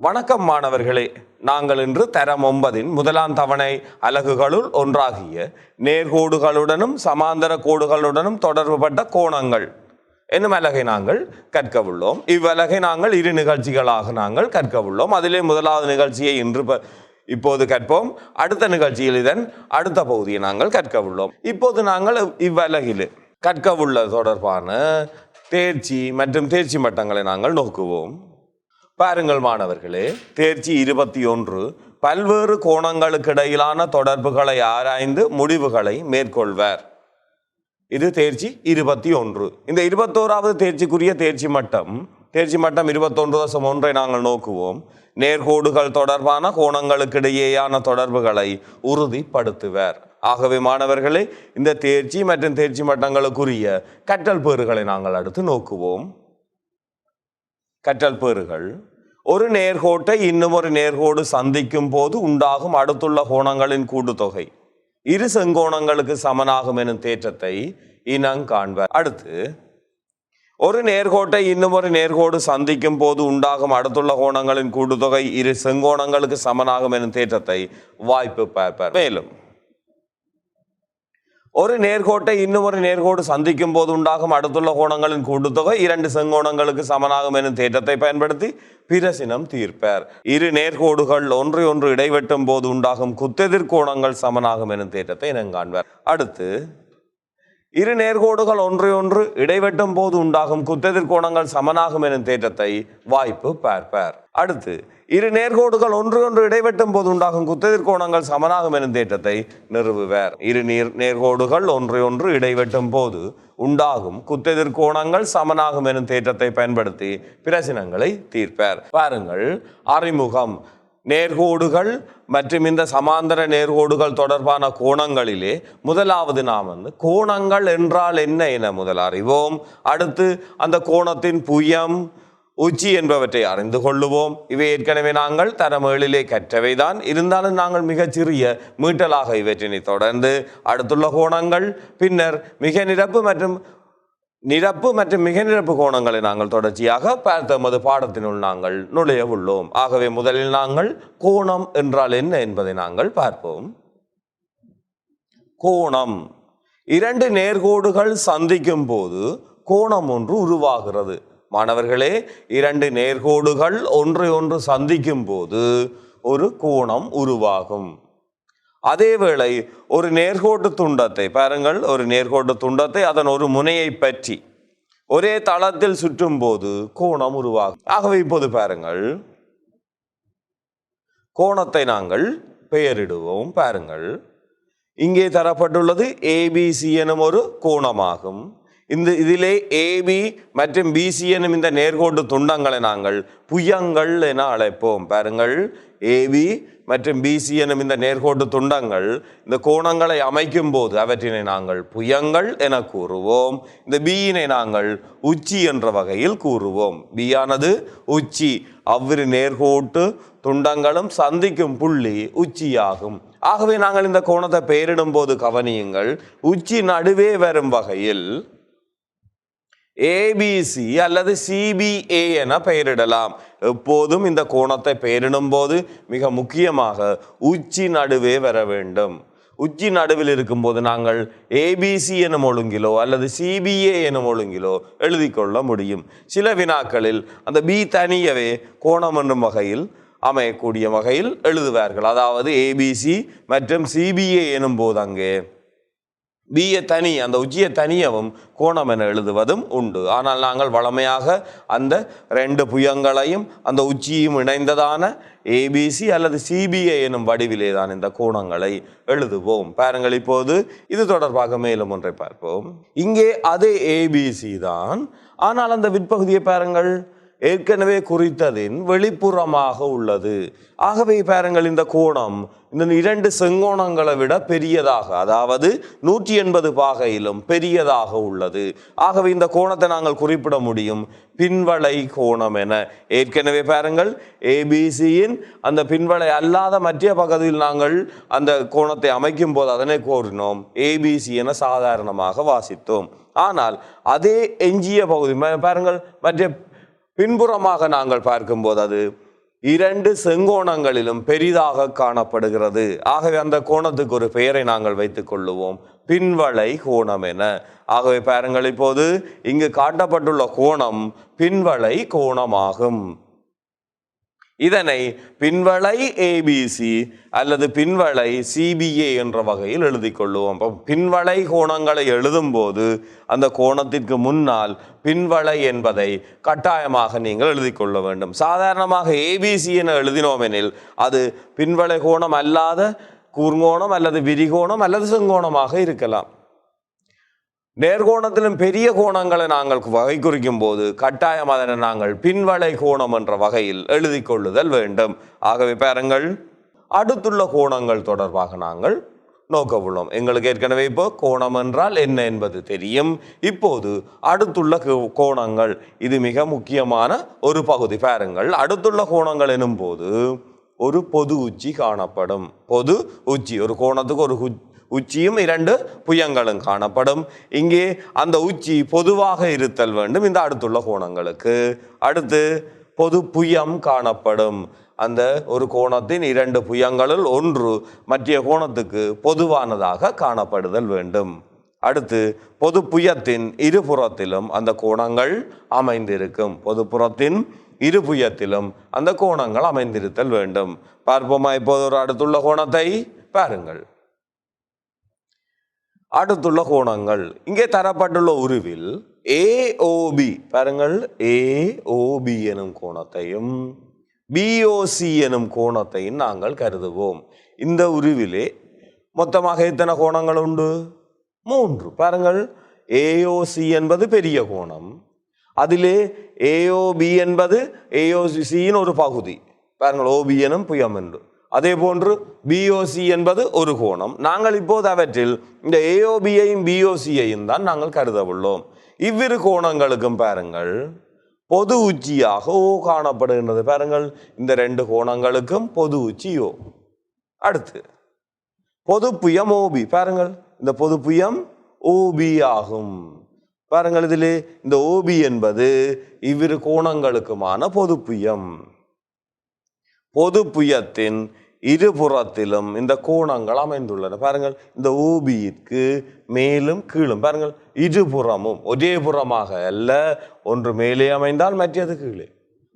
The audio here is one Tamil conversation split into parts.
வணக்கம் மாணவர்களே, நாங்கள் இன்று தரம் 9 முதலாம் தவணை அலகுகளுள் ஒன்றாகிய நேர்கோடுகளுடனும் சமாந்தர கோடுகளுடனும் தொடர்புபட்ட கோணங்கள் என்னும் அலகை நாங்கள் கற்க உள்ளோம். இவ்வலகை நாங்கள் இரு நிகழ்ச்சிகளாக நாங்கள் கற்க உள்ளோம். அதிலே முதலாவது நிகழ்ச்சியை இப்போது கற்போம். அடுத்த நிகழ்ச்சியில் இதன் அடுத்த பகுதியை நாங்கள் கற்க உள்ளோம். இப்போது நாங்கள் இவ்வலகில் கற்க உள்ள தொடர்பான தேர்ச்சி மற்றும் தேர்ச்சி மட்டங்களை நாங்கள் நோக்குவோம். பாருங்கள் மாணவர்களே, தேர்ச்சி 21 பல்வேறு கோணங்களுக்கு இடையிலான தொடர்புகளை ஆராய்ந்து முடிவுகளை மேற்கொள்வர். இது தேர்ச்சி 21. இந்த 21வது தேர்ச்சிக்குரிய தேர்ச்சி மட்டம் 21.1 நாங்கள் நோக்குவோம். நேர்கோடுகள் தொடர்பான கோணங்களுக்கு இடையேயான தொடர்புகளை உறுதிப்படுத்துவர். ஆகவே மாணவர்களே, இந்த தேர்ச்சி மற்றும் தேர்ச்சி மட்டங்களுக்குரிய கற்றல் பேறுகளை நாங்கள் அடுத்து நோக்குவோம். கற்றல் பேறுகள்: ஒரு நேர்கோட்டை இன்னும் ஒரு நேர்கோடு சந்திக்கும் போது உண்டாகும் அடுத்துள்ள கோணங்களின் கூட்டுத்தொகை இரு செங்கோணங்களுக்கு சமனாகும் எனும் தேற்றத்தை இனங்காண்பர். அடுத்து, ஒரு நேர்கோட்டை இன்னும் ஒரு நேர்கோடு சந்திக்கும் போது உண்டாகும் அடுத்துள்ள கோணங்களின் கூட்டுத்தொகை இரு செங்கோணங்களுக்கு சமனாகும் எனும் தேற்றத்தை வாய்ப்பு பார்ப்பர். மேலும், ஒரு நேர்கோட்டை இன்னும் ஒரு நேர்கோடு சந்திக்கும் போது உண்டாகும் அடுத்துள்ள கோணங்களின் கூட்டுத்தொகை இரண்டு செங்கோணங்களுக்கு சமனாகும் எனும் தேற்றத்தை பயன்படுத்தி பிரசினம் தீர்ப்பர். இரு நேர்கோடுகள் ஒன்றை ஒன்று இடைவெட்டும் போது உண்டாகும் குத்தெதிர் கோணங்கள் சமனாகும் எனும் தேற்றத்தை இனங்காண்பர். அடுத்து, இரு நேர்கோடுகள் ஒன்றை ஒன்று இடைவெட்டும் போது உண்டாகும் குத்தெதிர் கோணங்கள் சமனாகும் எனும் தேற்றத்தை வாய்ப்பு பார்ப்பர். அடுத்து, இரு நேர்கோடுகள் ஒன்று ஒன்று இடைவெட்டும் போது உண்டாகும் குத்தெதிர் கோணங்கள் சமனாகும் எனும் தேற்றத்தை நிறுவுவர். இரு நேர்கோடுகள் ஒன்றை ஒன்று இடைவெட்டும் போது உண்டாகும் குத்தெதிர் கோணங்கள் சமனாகும் எனும் தேற்றத்தை பயன்படுத்தி பிரசினங்களை தீர்ப்பர். பாருங்கள், அறிமுகம். நேர்கோடுகள் மற்றும் இந்த சமாந்தர நேர்கோடுகள் தொடர்பான கோணங்களிலே முதலாவது நாம் கோணங்கள் என்றால் என்ன என முதல் அறிவோம். அடுத்து, அந்த கோணத்தின் புயம், உச்சி என்பவற்றை அறிந்து கொள்ளுவோம். இவை ஏற்கனவே நாங்கள் தரம் 7 கற்றவைதான். இருந்தாலும் நாங்கள் மிகச்சிறிய மீட்டலாக இவற்றினை தொடர்ந்து அடுத்துள்ள கோணங்கள், பின்னர் மிக நிரப்பு மற்றும் மிக நிரப்பு கோணங்களை நாங்கள் தொடர்ச்சியாக பார்த்தமது பாடத்தினுள் நாங்கள் நுழைய உள்ளோம். ஆகவே முதலில் நாங்கள் கோணம் என்றால் என்ன என்பதை நாங்கள் பார்ப்போம். கோணம்: இரண்டு நேர்கோடுகள் சந்திக்கும் போது கோணம் ஒன்று உருவாகிறது. மாணவர்களே, இரண்டு நேர்கோடுகள் ஒன்றை ஒன்று சந்திக்கும் போது ஒரு கோணம் உருவாகும். அதேவேளை ஒரு நேர்கோட்டு துண்டத்தை பாருங்கள், ஒரு நேர்கோட்டு துண்டத்தை அதன் ஒரு முனையை பற்றி ஒரே தளத்தில் சுற்றும் போது கோணம் உருவாகும். ஆகவே இப்போது பாருங்கள், கோணத்தை நாங்கள் பெயரிடுவோம். பாருங்கள், இங்கே தரப்பட்டுள்ளது ஏபிசி எனும் ஒரு கோணமாகும். இதிலே ஏபி மற்றும் பிசி எனும் இந்த நேர்கோட்டு துண்டங்களை நாங்கள் புயங்கள் என அழைப்போம். பாருங்கள், ஏபி மற்றும் பிசி எனும் இந்த நேர்கோட்டு துண்டங்கள் இந்த கோணங்களை அமைக்கும் போது அவற்றினை நாங்கள் புயங்கள் என கூறுவோம். இந்த பியினை நாங்கள் உச்சி என்ற வகையில் கூறுவோம். பியானது உச்சி. அவ்விரு நேர்கோட்டு துண்டங்களும் சந்திக்கும் புள்ளி உச்சியாகும். ஆகவே நாங்கள் இந்த கோணத்தை பெயரிடும் போது கவனியுங்கள், உச்சி நடுவே வரும் வகையில் ஏபிசி அல்லது சிபிஏ என பெயரிடலாம். எப்போதும் இந்த கோணத்தை பெயரிடும் போது மிக முக்கியமாக உச்சி நடுவே வர வேண்டும். உச்சி நடுவில் இருக்கும்போது நாங்கள் ஏபிசி எனும் ஒழுங்கிலோ அல்லது சிபிஏ எனும் ஒழுங்கிலோ எழுதி கொள்ள முடியும். சில வினாக்களில் அந்த பி தனியவே கோணம் என்னும் வகையில் அமையக்கூடிய வகையில் எழுதுவார்கள். அதாவது ஏபிசி மற்றும் சிபிஏ எனும் போது அங்கே பிஏ தனி, அந்த உச்சியை தனியவும் கோணம் என எழுதுவதும் உண்டு. ஆனால் நாங்கள் வழமையாக அந்த ரெண்டு புயங்களையும் அந்த உச்சியும் இணைந்ததான ஏபிசி அல்லது சிபிஏ எனும் வடிவிலே தான் இந்த கோணங்களை எழுதுவோம். பாருங்கள், இப்போது இது தொடர்பாக மேலும் ஒன்றை பார்ப்போம். இங்கே அதே ஏபிசி தான், ஆனால் அந்த விற்பகுதியை பாருங்கள், ஏற்கனவே குறித்ததின் வெளிப்புறமாக உள்ளது. ஆகவே பாருங்கள், இந்த கோணம் இந்த இரண்டு செங்கோணங்களை விட பெரியதாக, அதாவது 180 பாகையிலும் பெரியதாக உள்ளது. ஆகவே இந்த கோணத்தை நாங்கள் குறிப்பிட முடியும் பின்வளை கோணம் என. ஏற்கனவே பாருங்கள், ஏபிசியின் அந்த பின்வளை அல்லாத மற்ற பகுதியில் நாங்கள் அந்த கோணத்தை அமைக்கும் போது அதனை கோரினோம் ஏபிசி என சாதாரணமாக வாசித்தோம். ஆனால் அதே எஞ்சிய பகுதி பாருங்கள், மற்ற பின்புறமாக நாங்கள் பார்க்கும்போது அது இரண்டு செங்கோணங்களிலும் பெரிதாக காணப்படுகிறது. ஆகவே அந்த கோணத்துக்கு ஒரு பெயரை நாங்கள் வைத்துக் கொள்ளுவோம், பின்வளை கோணம் என. ஆகவே பாருங்கள், இப்போது இங்கு காட்டப்பட்டுள்ள கோணம் பின்வளை கோணமாகும். இதனை பின்வளை ஏபிசி அல்லது பின்வளை சிபிஏ என்ற வகையில் எழுதி கொள்ளுவோம். பின்வளை கோணங்களை எழுதும் போது அந்த கோணத்திற்கு முன்னால் பின்வளை என்பதை கட்டாயமாக நீங்கள் எழுதி கொள்ள வேண்டும். சாதாரணமாக ஏபிசி என எழுதினோம் எனில் அது பின்வளை கோணம் அல்லாத கூர்ங்கோணம் அல்லது விரிகோணம் அல்லது செங்கோணமாக இருக்கலாம். நேர்கோணத்திலும் பெரிய கோணங்களை நாங்கள் வகை குறிக்கும் போது கட்டாயம் அதனை நாங்கள் பின்வளை கோணம் என்ற வகையில் எழுதி கொள்ளுதல் வேண்டும். ஆகவே பாருங்கள், அடுத்துள்ள கோணங்கள் தொடர்பாக நாங்கள் நோக்க உள்ளோம். எங்களுக்கு ஏற்கனவே இப்போ கோணம் என்றால் என்ன என்பது தெரியும். இப்போது அடுத்துள்ள கோணங்கள், இது மிக முக்கியமான ஒரு பகுதி. பாருங்கள், அடுத்துள்ள கோணங்கள் எனும் போது ஒரு பொது உச்சி காணப்படும். பொது உச்சி, ஒரு கோணத்துக்கு ஒரு உச்சியும் இரண்டு புயங்களும் காணப்படும். இங்கே அந்த உச்சி பொதுவாக இருத்தல் வேண்டும் இந்த அடுத்துள்ள கோணங்களுக்கு. அடுத்து பொது புயம் காணப்படும். அந்த ஒரு கோணத்தின் இரண்டு புயங்களுள் ஒன்று மற்ற கோணத்துக்கு பொதுவானதாக காணப்படுதல் வேண்டும். அடுத்து பொது புயத்தின் இருபுறத்திலும் அந்த கோணங்கள் அமைந்திருக்கும். பொதுப்புறத்தின் இருபுயத்திலும் அந்த கோணங்கள் அமைந்திருத்தல் வேண்டும். பார்ப்போமா இப்போது ஒரு அடுத்துள்ள கோணத்தை பாருங்கள். அடுத்துள்ள கோணங்கள் இங்கே தரப்பட்டுள்ள உருவில் ஏஓபி பாருங்கள், ஏஓபி எனும் கோணத்தையும் பிஓசி எனும் கோணத்தையும் நாங்கள் கருதுவோம். இந்த உருவிலே மொத்தமாக எத்தனை கோணங்கள் உண்டு? 3. பாருங்கள், ஏஓசி என்பது பெரிய கோணம், அதிலே ஏஓபி என்பது ஏஓசியின் ஒரு பகுதி. பாருங்கள், ஓபி எனும் புயம் என்று. அதே போன்று பிஓசி என்பது ஒரு கோணம். நாங்கள் இப்போது அவற்றில் இந்த ஏஓபியையும் பிஓசியையும் தான் நாங்கள் கருத உள்ளோம். இவ்விரு கோணங்களுக்கும் பாருங்கள் பொது உச்சியாக ஓ காணப்படுகின்றது. பாருங்கள், இந்த ரெண்டு கோணங்களுக்கும் பொது உச்சி ஓ. அடுத்து பொது புயம் ஓபி. பாருங்கள், இந்த பொது புயம் ஓபி ஆகும். பாருங்கள், இதிலே இந்த ஓபி என்பது இவ்விரு கோணங்களுக்குமான பொது புயம். பொது புயத்தின் இருபுறத்திலும் இந்த கோணங்கள் அமைந்துள்ளன. பாருங்கள், இந்த ஓபியிற்கு மேலும் கீழும் பாருங்கள், இருபுறமும் ஒரே புறமாக அல்ல, ஒன்று மேலே அமைந்தால் மற்றது கீழே,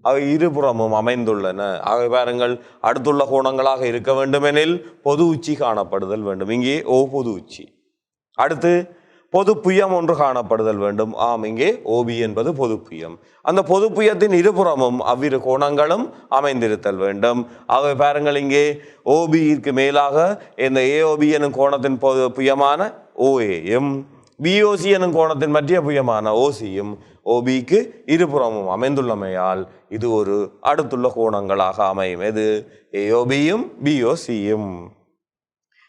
அவை இருபுறமும் அமைந்துள்ளன. ஆகவே பாருங்கள், அடுத்துள்ள கோணங்களாக இருக்க வேண்டுமெனில் பொது உச்சி காணப்படுதல் வேண்டும். இங்கே ஓ பொது உச்சி. அடுத்து பொது புயம் ஒன்று காணப்படுதல் வேண்டும். ஆம், இங்கே ஓபி என்பது பொது புயம். அந்த பொது புயத்தின் இருபுறமும் அவ்விரு கோணங்களும் அமைந்திருத்தல் வேண்டும். ஆகவே பாருங்கள், இங்கே ஓபிக்கு மேலாக இந்த ஏஓபி எனும் கோணத்தின் பொது புயமான ஓஏயும் பிஓசி எனும் கோணத்தின் மத்திய புயமான ஓசியும் ஓபிக்கு இருபுறமும் அமைந்துள்ளமையால் இது ஒரு அடுத்துள்ள கோணங்களாக அமையும். எது? ஏஓபியும் பிஓசியும்.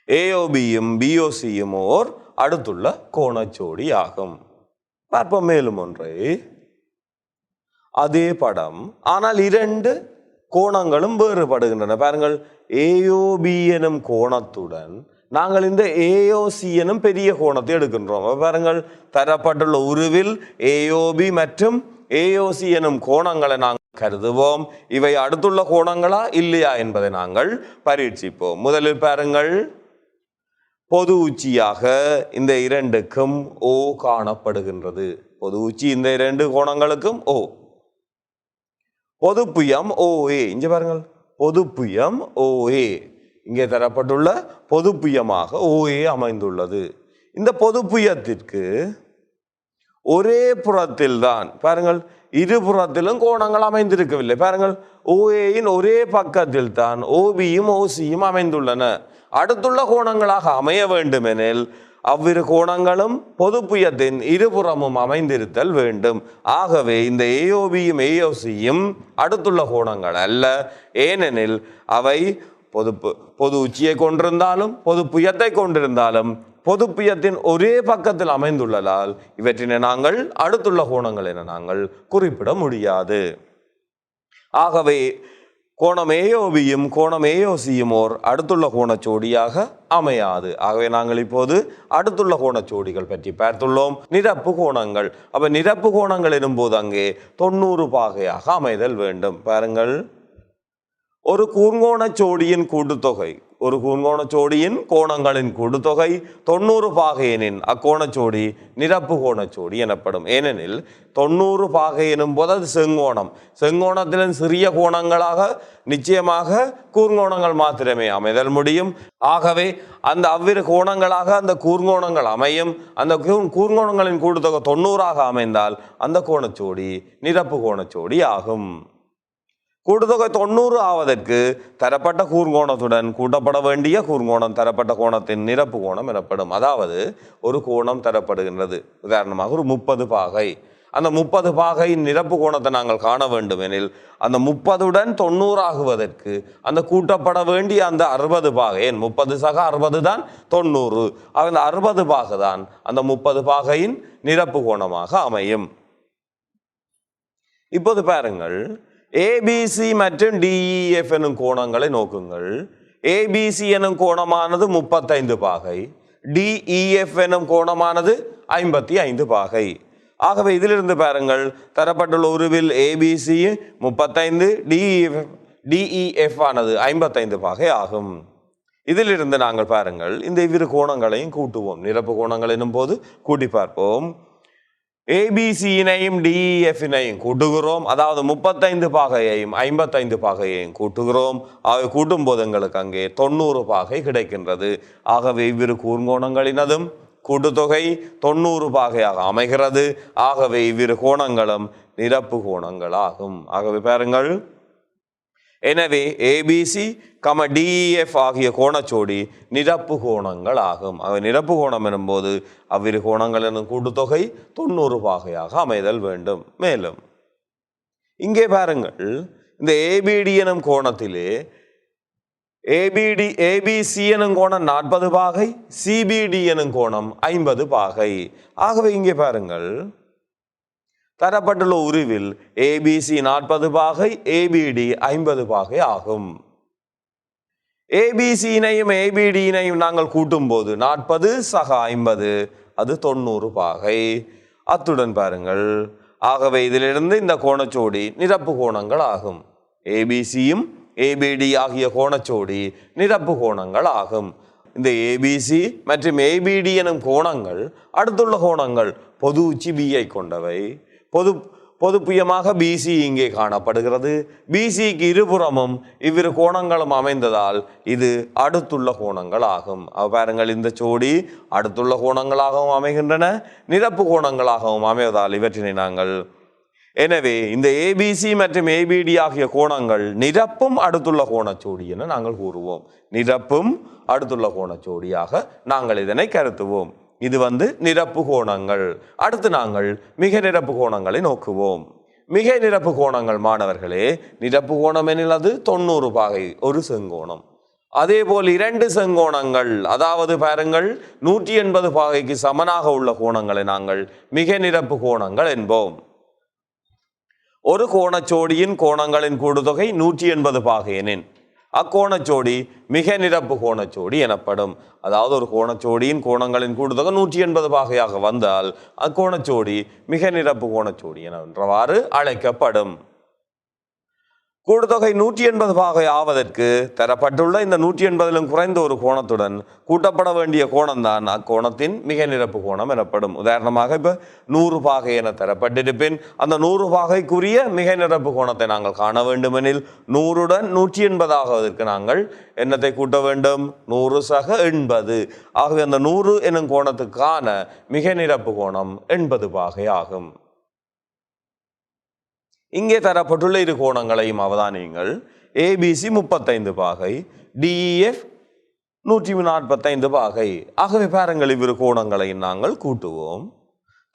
ஏஓபியும் பிஓசியும் ஓர் அடுத்துள்ள கோணச்சோடி ஆகும். பார்ப்போம் மேலும் ஒன்றை. அதே படம், ஆனால் இரண்டு கோணங்களும் வேறுபடுகின்றன. பாருங்கள், ஏஓபி எனும் கோணத்துடன் நாங்கள் இந்த ஏஓசி எனும் பெரிய கோணத்தை எடுக்கின்றோம். பாருங்கள், தரப்பட்டுள்ள உருவில் ஏஓபி மற்றும் ஏஓசி எனும் கோணங்களை நாங்கள் கருதுவோம். இவை அடுத்துள்ள கோணங்களா இல்லையா என்பதை நாங்கள் பரீட்சிப்போம். முதலில் பாருங்கள், பொது உச்சியாக இந்த இரண்டுக்கும் ஓ காணப்படுகின்றது. பொது உச்சி இந்த இரண்டு கோணங்களுக்கும் ஓ. பொது புயம் ஓஏ. இங்க பாருங்கள், பொது புயம் ஓஏ இங்கே தரப்பட்டுள்ள பொது புயமாக ஓஏ அமைந்துள்ளது. இந்த பொது புயத்திற்கு ஒரே புறத்தில் தான் பாருங்கள், இருபுறத்திலும் கோணங்கள் அமைந்திருக்கவில்லை. பாருங்கள், ஓஏயின் ஒரே பக்கத்தில் தான் ஓபியும் ஓசியும் அமைந்துள்ளன. அடுத்துள்ள கோணங்களாக அமைய வேண்டுமெனில் அவ்விரு கோணங்களும் பொது புயத்தின் இருபுறமும் அமைந்திருத்தல் வேண்டும். ஆகவே இந்த ஏஓபியும் ஏஓசியும் அடுத்துள்ள கோணங்கள் அல்ல. ஏனெனில் அவை பொது உச்சியை கொண்டிருந்தாலும் பொது புயத்தை கொண்டிருந்தாலும் பொது புயத்தின் ஒரே பக்கத்தில் அமைந்துள்ளதால் இவற்றினை நாங்கள் அடுத்துள்ள கோணங்கள் என நாங்கள் குறிப்பிட முடியாது. ஆகவே கோணம் ஏஓபியும் கோணம் ஏஓசியும் ஓர் அடுத்துள்ள கோணச்சோடியாக அமையாது. ஆகவே நாங்கள் இப்போது அடுத்துள்ள கோணச்சோடிகள் பற்றி பார்த்துள்ளோம். நிரப்பு கோணங்கள். அப்ப நிரப்பு கோணங்கள் எனும்போது அங்கே 90 பாகையாக அமைதல் வேண்டும். பாருங்கள், ஒரு கூர்ங்கோணச் ஜோடியின் கூட்டுத்தொகை ஒரு கூர்ங்கோணச் ஜோடியின் கோணங்களின் கூட்டுத்தொகை 90 பாகை எனின் அக்கோணச் ஜோடி நிரப்பு கோணச் ஜோடி எனப்படும். ஏனெனில் 90 பாகை எனும் போது அது செங்கோணம். செங்கோணத்திலும் சிறிய கோணங்களாக நிச்சயமாக கூர்ங்கோணங்கள் மாத்திரமே அமைதல் முடியும். ஆகவே அந்த அவ்விரு கோணங்களாக அந்த கூர்ங்கோணங்கள் அமையும். அந்த கூர்ங்கோணங்களின் கூட்டுத்தொகை 90ஆக அமைந்தால் அந்த கோணச்சோடி நிரப்பு கோணச்சோடி ஆகும். கூட்டுத்தொகை 90 ஆவதற்கு தரப்பட்ட கூர்ங்கோணத்துடன் கூட்டப்பட வேண்டிய கூர்ங்கோணம் தரப்பட்ட கோணத்தின் நிரப்பு கோணம் எனப்படும். அதாவது ஒரு கோணம் தரப்படுகின்றது, உதாரணமாக ஒரு 30 பாகை. அந்த 30 பாகையின் நிரப்பு கோணத்தை நாங்கள் காண வேண்டும் எனில் அந்த 30உடன் 90 ஆகுவதற்கு அந்த கூட்டப்பட வேண்டிய அந்த 60 பாகை, 30 சக 60 தான் 90, அந்த 60 பாகை தான் அந்த 30 பாகையின் நிரப்பு கோணமாக அமையும். இப்போது பாருங்கள், ஏபிசி மற்றும் டிஇஎஃப் எனும் கோணங்களை நோக்குங்கள். ஏபிசி எனும் கோணமானது 35 பாகை, டிஇஎஃப் எனும் கோணமானது 55 பாகை. ஆகவே இதிலிருந்து பாருங்கள், தரப்பட்டுள்ள உருவில் ஏபிசி 35, டிஇஎஃப் ஆனது 55 பாகை ஆகும். இதிலிருந்து நாங்கள் பாருங்கள் இந்த இவ்விரு கோணங்களையும் கூட்டுவோம். நிரப்பு கோணங்கள் எனும் போது கூட்டி பார்ப்போம். ஏபிசியினையும் டிஇஎஃபினையும் கூட்டுகிறோம். அதாவது 35 பாகையையும் 55 பாகையையும் கூட்டுகிறோம். அவை கூட்டும் போது எங்களுக்கு அங்கே 90 பாகை கிடைக்கின்றது. ஆகவே இவ்விரு கூர்ங்கோணங்களினதும் கூட்டுத்தொகை 90 பாகையாக அமைகிறது. ஆகவே இவ்விரு கோணங்களும் நிரப்பு கோணங்களாகும். ஆகவே பாருங்கள், எனவே ஏபிசி டிஇஎஃப் ஆகிய கோணச்சோடி நிரப்பு கோணங்கள் ஆகும். அவை நிரப்பு கோணம் எனும்போது அவ்விரு கோணங்கள் எனும் கூட்டுத்தொகை 90 பாகையாக அமைதல் வேண்டும். மேலும் இங்கே பாருங்கள், இந்த ஏபிடி எனும் கோணத்திலே ஏபிசி எனும் கோணம் 40 பாகை, சிபிடி எனும் கோணம் 50 பாகை. ஆகவே இங்கே பாருங்கள், தரப்பட்டுள்ள உருவில் ஏபிசி 40 பாகை, ஏபிடி 50 பாகை ஆகும். ஏபிசியினையும் ஏபிடியினையும் நாங்கள் கூட்டும் போது 40 சக 50 அது 90 பாகை. அத்துடன் பாருங்கள், ஆகவே இதிலிருந்து இந்த கோணச்சோடி நிரப்பு கோணங்கள் ஆகும். ஏபிசியும் ஏபிடி ஆகிய கோணச்சோடி நிரப்பு கோணங்கள் ஆகும். இந்த ஏபிசி மற்றும் ஏபிடி எனும் கோணங்கள் அடுத்துள்ள கோணங்கள் பொது உச்சி பியை கொண்டவை. பொது புயமாக பிசி இங்கே காணப்படுகிறது. பிசிக்கு இருபுறமும் இவ்விரு கோணங்களும் அமைந்ததால் இது அடுத்துள்ள கோணங்கள் ஆகும். பாருங்கள், இந்த ஜோடி அடுத்துள்ள கோணங்களாகவும் அமைகின்றன, நிரப்பு கோணங்களாகவும் அமைவதால் இவற்றினை நாங்கள், எனவே இந்த ஏபிசி மற்றும் ஏபிடி ஆகிய கோணங்கள் நிரப்பும் அடுத்துள்ள கோணச்சோடி என நாங்கள் கூறுவோம். நிரப்பும் அடுத்துள்ள கோணச்சோடியாக நாங்கள் இதனை கருத்துவோம். இது நிரப்பு கோணங்கள். அடுத்து நாங்கள் மிக நிரப்பு கோணங்களை நோக்குவோம். மிக நிரப்பு கோணங்கள் மாணவர்களே, நிரப்பு கோணம் எனில் அது 90 பாகை ஒரு செங்கோணம். அதே போல் 2 செங்கோணங்கள், அதாவது பாருங்கள் 180 பாகைக்கு சமனாக உள்ள கோணங்களை நாங்கள் மிக நிரப்பு கோணங்கள் என்போம். ஒரு கோணச்சோடியின் கோணங்களின் கூடுதொகை 180 பாகை எனின் அக்கோணச்சோடி மிக நிரப்பு கோணச்சோடி எனப்படும். அதாவது ஒரு கோணச்சோடியின் கோணங்களின் கூடுதொகை 180 பாகையாக வந்தால் அக்கோணச்சோடி மிக நிரப்பு கோணச்சோடி என்றவாறு அழைக்கப்படும். கூட்டுத்தொகை 180 பாகை ஆவதற்கு தரப்பட்டுள்ள இந்த 180லும் குறைந்த ஒரு கோணத்துடன் கூட்டப்பட வேண்டிய கோணம்தான் அக்கோணத்தின் மிக நிரப்பு கோணம் எனப்படும். உதாரணமாக இப்ப 100 பாகை என தரப்பட்டிருப்பின் அந்த 100 பாகைக்குரிய மிக நிரப்பு கோணத்தை நாங்கள் காண வேண்டுமெனில் 100உடன் 180 ஆகுவதற்கு நாங்கள் என்னத்தை கூட்ட வேண்டும்? 100 சக 80. ஆகவே அந்த 100 எனும் கோணத்துக்கான மிக நிரப்பு கோணம் 80 பாகை ஆகும். இங்கே தரப்பட்டுள்ள இரு கோணங்களையும் அவதானியுங்கள். ஏபிசி 35 பாகை, டிஇஎஃப் 145 பாகை. ஆகவே பாருங்கள், இவ்விரு கோணங்களையும் நாங்கள் கூட்டுவோம்.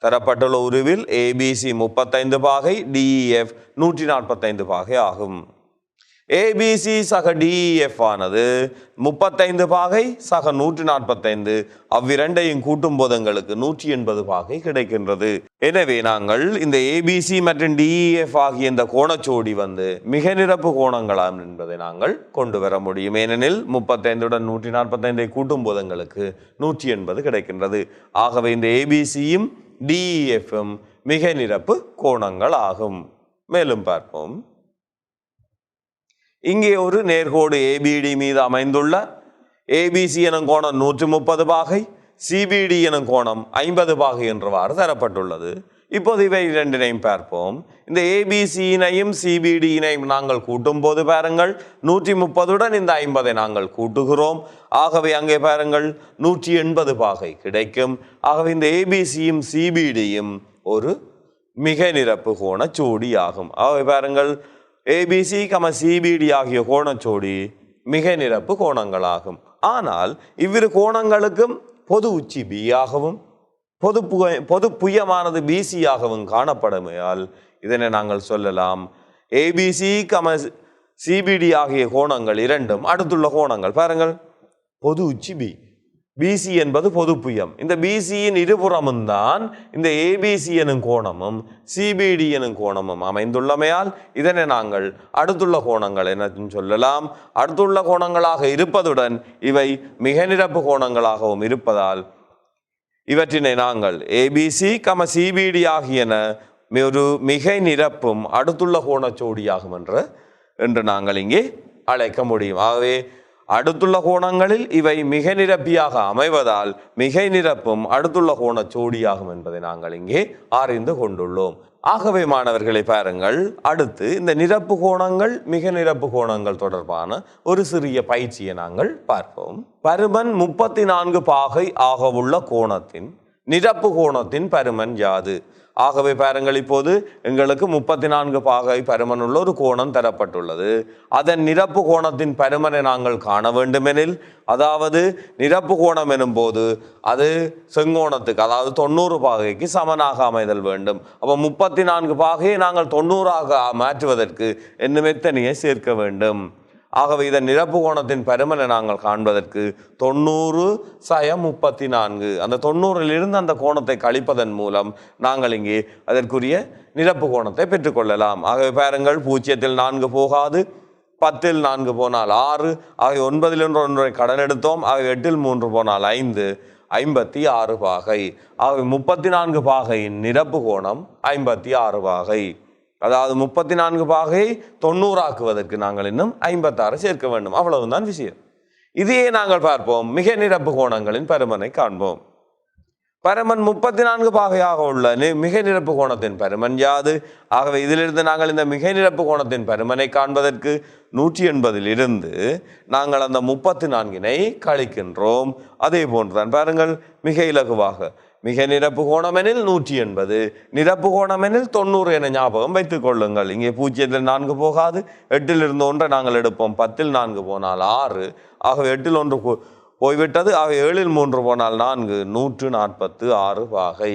தரப்பட்டுள்ள உருவில் ஏபிசி 35 பாகை, டிஇஎஃப் 145 பாகை ஆகும். ஏபிசி சக டிஇஎஃப் ஆனது 35 பாகை சக 145, அவ்விரண்டையும் கூட்டும் போது எங்களுக்கு 180 பாகை கிடைக்கின்றது. எனவே நாங்கள் இந்த ஏபிசி மற்றும் டிஇஎஃப் ஆகிய இந்த கோணச்சோடி மிக நிரப்பு கோணங்களாம் என்பதை நாங்கள் கொண்டு வர முடியும். ஏனெனில் 35உடன் 145 கூட்டும் போது எங்களுக்கு 180 கிடைக்கின்றது. ஆகவே இந்த ஏபிசியும் டிஇஎஃப்பும் மிக நிரப்பு கோணங்கள் ஆகும். மேலும் பார்ப்போம். இங்கே ஒரு நேர்கோடு ஏபிடி மீது அமைந்துள்ள ஏபிசி எனும் கோணம் 130 பாகை, சிபிடி எனும் கோணம் 50 பாகை என்றவாறு தரப்பட்டுள்ளது. இப்போது இவை இரண்டினையும் பார்ப்போம். இந்த ஏபிசியினையும் சிபிடியினையும் நாங்கள் கூட்டும் போது பாருங்கள் 130உடன் இந்த 50ஐ நாங்கள் கூட்டுகிறோம். ஆகவே அங்கே பாருங்கள் 180 பாகை கிடைக்கும். ஆகவே இந்த ஏபிசியும் சிபிடியும் ஒரு மிக நிரப்பு கோண ஜோடி ஆகும். ஆகவே பாருங்கள் ஏபிசி சிபிடி ஆகிய கோணச்சோடி மிக நிரப்பு கோணங்களாகும். ஆனால் இவ்விரு கோணங்களுக்கும் பொது உச்சி பி ஆகவும் பொது புயமானது பிசி ஆகவும் காணப்படுமையால் இதனை நாங்கள் சொல்லலாம் ஏபிசி சிபிடி ஆகிய கோணங்கள் இரண்டும் அடுத்துள்ள கோணங்கள். பாருங்கள் பொது உச்சி பி, பிசி என்பது பொது புயம். இந்த பிசியின் இருபுறமும் தான் இந்த ஏபிசி எனும் கோணமும் சிபிடி எனும் கோணமும் அமைந்துள்ளமையால் இதனை நாங்கள் அடுத்துள்ள கோணங்கள் என சொல்லலாம். அடுத்துள்ள கோணங்களாக இருப்பதுடன் இவை மிக நிரப்பு கோணங்களாகவும் இருப்பதால் இவற்றினை நாங்கள் ஏபிசி சிபிடி ஆகியன ஒரு மிகை நிரப்பும் அடுத்துள்ள கோணச்சோடியாகும் என்று நாங்கள் இங்கே அழைக்க முடியும். ஆகவே அடுத்துள்ள கோணங்களில் இவை மிக நிரப்பியாக அமைவதால் மிகை நிரப்பும் அடுத்துள்ள கோண ஜோடியாகும் என்பதை நாங்கள் இங்கே அறிந்து கொண்டுள்ளோம். ஆகவே மாணவர்களை பாருங்கள், அடுத்து இந்த நிரப்பு கோணங்கள் மிக நிரப்பு கோணங்கள் தொடர்பான ஒரு சிறிய பயிற்சியை நாங்கள் பார்ப்போம். பருமன் 34 பாகை ஆகவுள்ள கோணத்தின் நிரப்பு கோணத்தின் பருமன் யாது? ஆகவே பாருங்கள், இப்போது எங்களுக்கு 34 பாகை பருமன் உள்ள ஒரு கோணம் தரப்பட்டுள்ளது. அதன் நிரப்பு கோணத்தின் பருமனை நாங்கள் காண வேண்டுமெனில், அதாவது நிரப்பு கோணம் எனும் போது அது செங்கோணத்துக்கு அதாவது 90 பாகைக்கு சமனாக அமைதல் வேண்டும். அப்போ 34 பாகையை நாங்கள் 90ஆக மாற்றுவதற்கு இன்னும் எத்தனையை சேர்க்க வேண்டும். ஆகவே இதன் நிரப்பு கோணத்தின் பருமனை நாங்கள் காண்பதற்கு 90 - 34 அந்த 90லிருந்து அந்த கோணத்தை கழிப்பதன் மூலம் நாங்கள் இங்கே அதற்குரிய நிரப்பு கோணத்தை பெற்றுக்கொள்ளலாம். ஆகவே பாருங்கள், 0ல் 4 போகாது, 10ல் 4 போனால் 6, ஆகவே 9ல் 1 கடன் எடுத்தோம். ஆகவே 8ல் 3 போனால் 5, 56 பாகை. ஆகவே 34 பாகையின் நிரப்பு கோணம் 56 பாகை. அதாவது 34 பாகையை 90 ஆக்குவதற்கு நாங்கள் இன்னும் 56 சேர்க்க வேண்டும். அவ்வளவுதான் விஷயம். இதையே நாங்கள் பார்ப்போம். மிக நிரப்பு கோணங்களின் பருமனை காண்போம். பருமன் 34 பாகையாக உள்ள மிக நிரப்பு கோணத்தின் பருமன் யாது? ஆகவே இதிலிருந்து நாங்கள் இந்த மிக நிரப்பு கோணத்தின் பருமனை காண்பதற்கு 180லிருந்து நாங்கள் அந்த 34னை கழிக்கின்றோம். அதே போன்றுதான் பாருங்கள், மிக இலகுவாக மிக நிரப்பு கோணமெனில் 180, நிரப்பு கோணமெனில் 90 என ஞாபகம் வைத்துக் கொள்ளுங்கள். இங்கே 0ல் 4 போகாது, 8லிருந்து 1 நாங்கள் எடுப்போம். 10ல் 4 போனால் 6, ஆகவே 8ல் 1 போய்விட்டது. ஆகவே 7ல் 3 போனால் 4, 146 பாகை.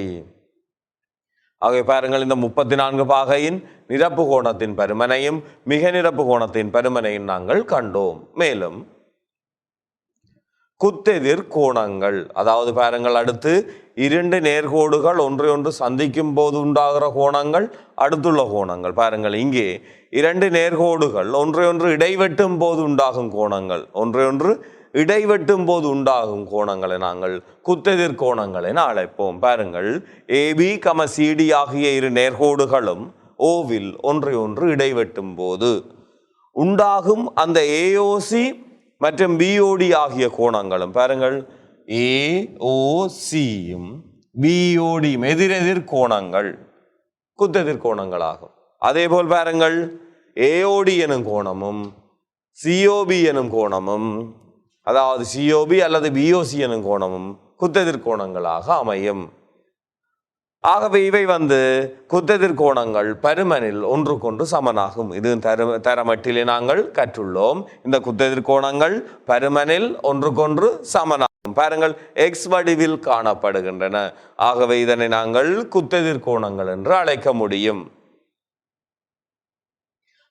ஆகவே பாருங்கள், இந்த 34 பாகையின் நிரப்பு கோணத்தின் பருமனையும் மிக நிரப்பு கோணத்தின் பருமனையும் நாங்கள் கண்டோம். மேலும் குத்தெதிர் கோணங்கள், அதாவது பாருங்கள், அடுத்து 2 நேர்கோடுகள் ஒன்றையொன்று சந்திக்கும் போது உண்டாகிற கோணங்கள் அடுத்துள்ள கோணங்கள். பாருங்கள், இங்கே 2 நேர்கோடுகள் ஒன்றையொன்று இடைவெட்டும் போது உண்டாகும் கோணங்கள், ஒன்றையொன்று இடைவெட்டும் போது உண்டாகும் கோணங்களை நாங்கள் குத்தெதிர் கோணங்கள் என அழைப்போம். பாருங்கள், ஏபி சிடி ஆகிய 2 நேர்கோடுகளும் ஓவில் ஒன்றையொன்று இடைவெட்டும் போது உண்டாகும் அந்த ஏஓசி மற்றும் பிஓடி ஆகிய கோணங்களும் பாருங்கள், ஏஓசியும் பிஓடியும் எதிரெதிர் கோணங்கள் குத்தெதிர் கோணங்களாகும். அதே போல் பாருங்கள், ஏஓடி எனும் கோணமும் சிஓபி எனும் கோணமும், அதாவது சிஓபி அல்லது பிஓசி எனும் கோணமும் குத்தெதிர் கோணங்களாக அமையும். ஆகவே இவை குத்தெதிர் கோணங்கள் பருமனில் ஒன்றுக்கொன்று சமனாகும். இது தரமட்டிலே நாங்கள் கற்றுள்ளோம். இந்த குத்தெதிர் கோணங்கள் பருமனில் ஒன்றுக்கொன்று சமனாகும். பாருங்கள், எக்ஸ் வடிவில் காணப்படுகின்றன. ஆகவே இதனை நாங்கள் குத்தெதிர் கோணங்கள் என்று அழைக்க முடியும்.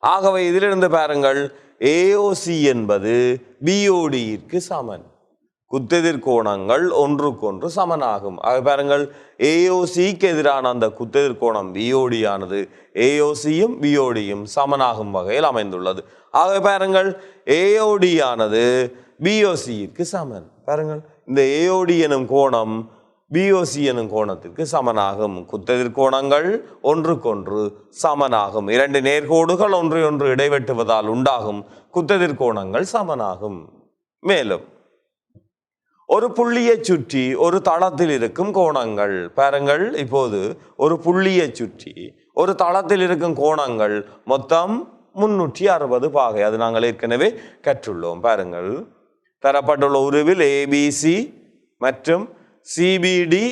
ஆகவே இதிலிருந்து பாருங்கள், ஏஓசி என்பது பிஓடிக்கு சமன். குத்தெதிர் கோணங்கள் ஒன்றுக்கொன்று சமனாகும். ஆக பாருங்கள், ஏஓசிக்கு எதிரான அந்த குத்தெதிர் கோணம் பிஓடி ஆனது ஏஓசியும் பிஓடியும் சமனாகும் வகையில் அமைந்துள்ளது. ஆக பாருங்கள், ஏஓடி ஆனது பிஓசிக்கு சமன். பாருங்கள், இந்த ஏஓடி எனும் கோணம் பிஓசி எனும் கோணத்திற்கு சமனாகும். குத்தெதிர் கோணங்கள் ஒன்றுக்கொன்று சமனாகும். இரண்டு நேர்கோடுகள் ஒன்று இடைவெட்டுவதால் உண்டாகும் குத்தெதிர் கோணங்கள் சமனாகும். மேலும் ஒரு புள்ளியை சுற்றி ஒரு தளத்தில் இருக்கும் கோணங்கள் பாருங்கள். இப்போது ஒரு புள்ளியை சுற்றி ஒரு தளத்தில் இருக்கும் கோணங்கள் மொத்தம் 360 பாகை. அது நாங்கள் ஏற்கனவே கற்றுள்ளோம். பாருங்கள், தரப்பட்டுள்ள உருவில் ஏபிசி மற்றும் சிபிடி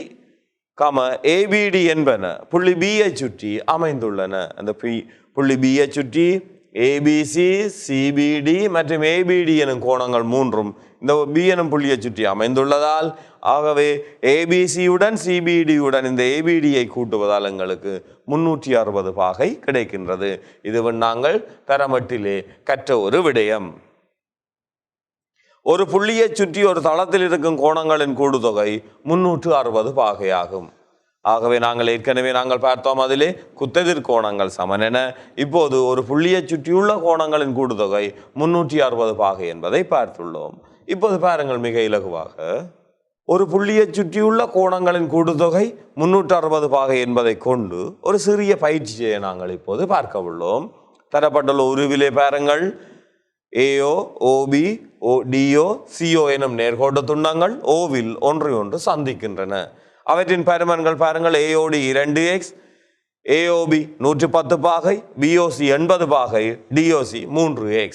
ஏபிடி என்பன புள்ளி பியை சுற்றி அமைந்துள்ளன. அந்த புள்ளி பியை சுற்றி ஏபிசி, சிபிடி மற்றும் ஏபிடி எனும் கோணங்கள் மூன்றும் இந்த பி எனும் புள்ளியை சுற்றி அமைந்துள்ளதால், ஆகவே ஏபிசியுடன் சிபிடியுடன் இந்த ஏபிடியை கூட்டுவதால் எங்களுக்கு 360 பாகை கிடைக்கின்றது. இது நாங்கள் தரமட்டிலே கற்ற ஒரு விடயம். ஒரு புள்ளியை சுற்றி ஒரு தளத்தில் இருக்கும் கோணங்களின் கூடுதொகை 360 பாகையாகும். ஆகவே நாங்கள் ஏற்கனவே பார்த்தோம் அதிலே குத்தெதிர் கோணங்கள் சமன் என. இப்போது ஒரு புள்ளியை சுற்றியுள்ள கோணங்களின் கூடுதொகை 360 பாகை என்பதை பார்த்துள்ளோம். இப்போது பாருங்கள், மிக இலகுவாக ஒரு புள்ளியை சுற்றியுள்ள கோணங்களின் கூடுதொகை 360 பாகை என்பதை கொண்டு ஒரு சிறிய பயிற்சியை நாங்கள் இப்போது பார்க்க உள்ளோம். தரப்பட்டுள்ள உருவிலே பாருங்கள், ஏஓ, ஓபி, டிஓ, சிஓ எனும் நேர்கோட்டு துண்டங்கள் ஓவில் ஒன்று சந்திக்கின்றன. அவற்றின் பருமன்கள் பாருங்கள், ஏஓடி 2x, ஏஓபி 110 பாகை, பிஓசி 80 பாகை, டிஓசி 3x.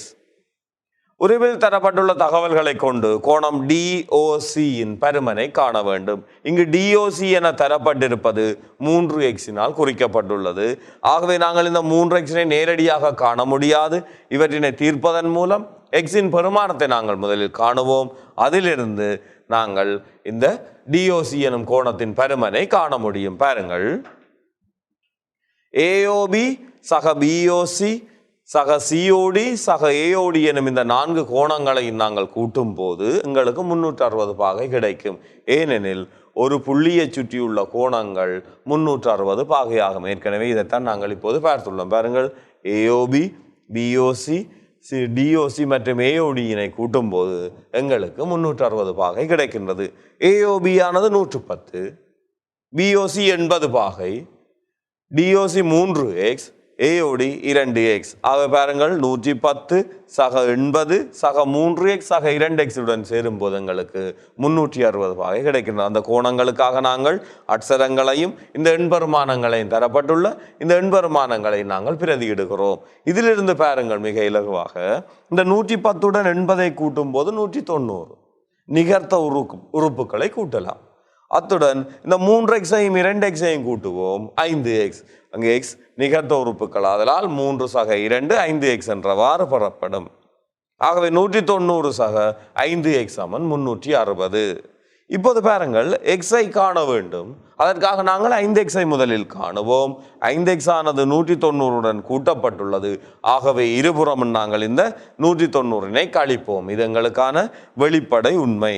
உருவில் தரப்பட்டுள்ள தகவல்களை கொண்டு கோணம் டிஓசியின் பருமனை காண வேண்டும். இங்கு டிஓசி என தரப்பட்டிருப்பது 3x குறிக்கப்பட்டுள்ளது. ஆகவே நாங்கள் இந்த 3x நேரடியாக காண முடியாது. இவற்றினை தீர்ப்பதன் மூலம் எக்ஸின் பெருமானத்தை நாங்கள் முதலில் காணுவோம். அதிலிருந்து நாங்கள் இந்த டிஓசி எனும் கோணத்தின் பருமனை காண முடியும். பாருங்கள், ஏஓபி சக பிஓசி சக சிஓடி சக ஏஓடி எனும் இந்த 4 கோணங்களை நாங்கள் கூட்டும் போது எங்களுக்கு 360 பாகை கிடைக்கும். ஏனெனில் ஒரு புள்ளியை சுற்றியுள்ள கோணங்கள் 360 பாகையாகும். ஏற்கனவே இதைத்தான் நாங்கள் இப்போது பார்த்துள்ளோம். பாருங்கள், ஏஓபி, பிஓசி, டிஓசி மற்றும் ஏஓடியினை கூட்டும் போது எங்களுக்கு 360 பாகை கிடைக்கின்றது. ஏஓபி ஆனது 110, பிஓசி 80 பாகை, டிஓசி 3x, ஏஓடி 2x. ஆக பாருங்கள், 110 சக 80 சக 3x சக 2x உடன் சேரும் போது எங்களுக்கு 360 பாகை கிடைக்கின்றது. அந்த கோணங்களுக்காக நாங்கள் அட்சரங்களையும் இந்த எண்பெருமானங்களையும் தரப்பட்டுள்ள இந்த எண்பெருமானங்களை நாங்கள் பிரதியிடுகிறோம். இதிலிருந்து பாருங்கள், மிக இலகுவாக இந்த 110உடன் 80ஐ கூட்டும் போது 190 நிகர்த்த உறுப்புகளை கூட்டலாம். அத்துடன் இந்த 3xஐயும் 2xஐயும் கூட்டுவோம், 5x. அங்கே x நிகர்த்த உறுப்புகள், அதனால் 3 சக 2 5x என்றவாறு பெறப்படும். ஆகவே 190 சக 5x சமன் 360. இப்போது பாருங்கள், xஐ காண வேண்டும். அதற்காக நாங்கள் 5xஐ முதலில் காணுவோம். 5x ஆனது 190உடன் கூட்டப்பட்டுள்ளது. ஆகவே இருபுறமும் நாங்கள் இந்த 190னை கழிப்போம். இது எங்களுக்கான வெளிப்படை உண்மை.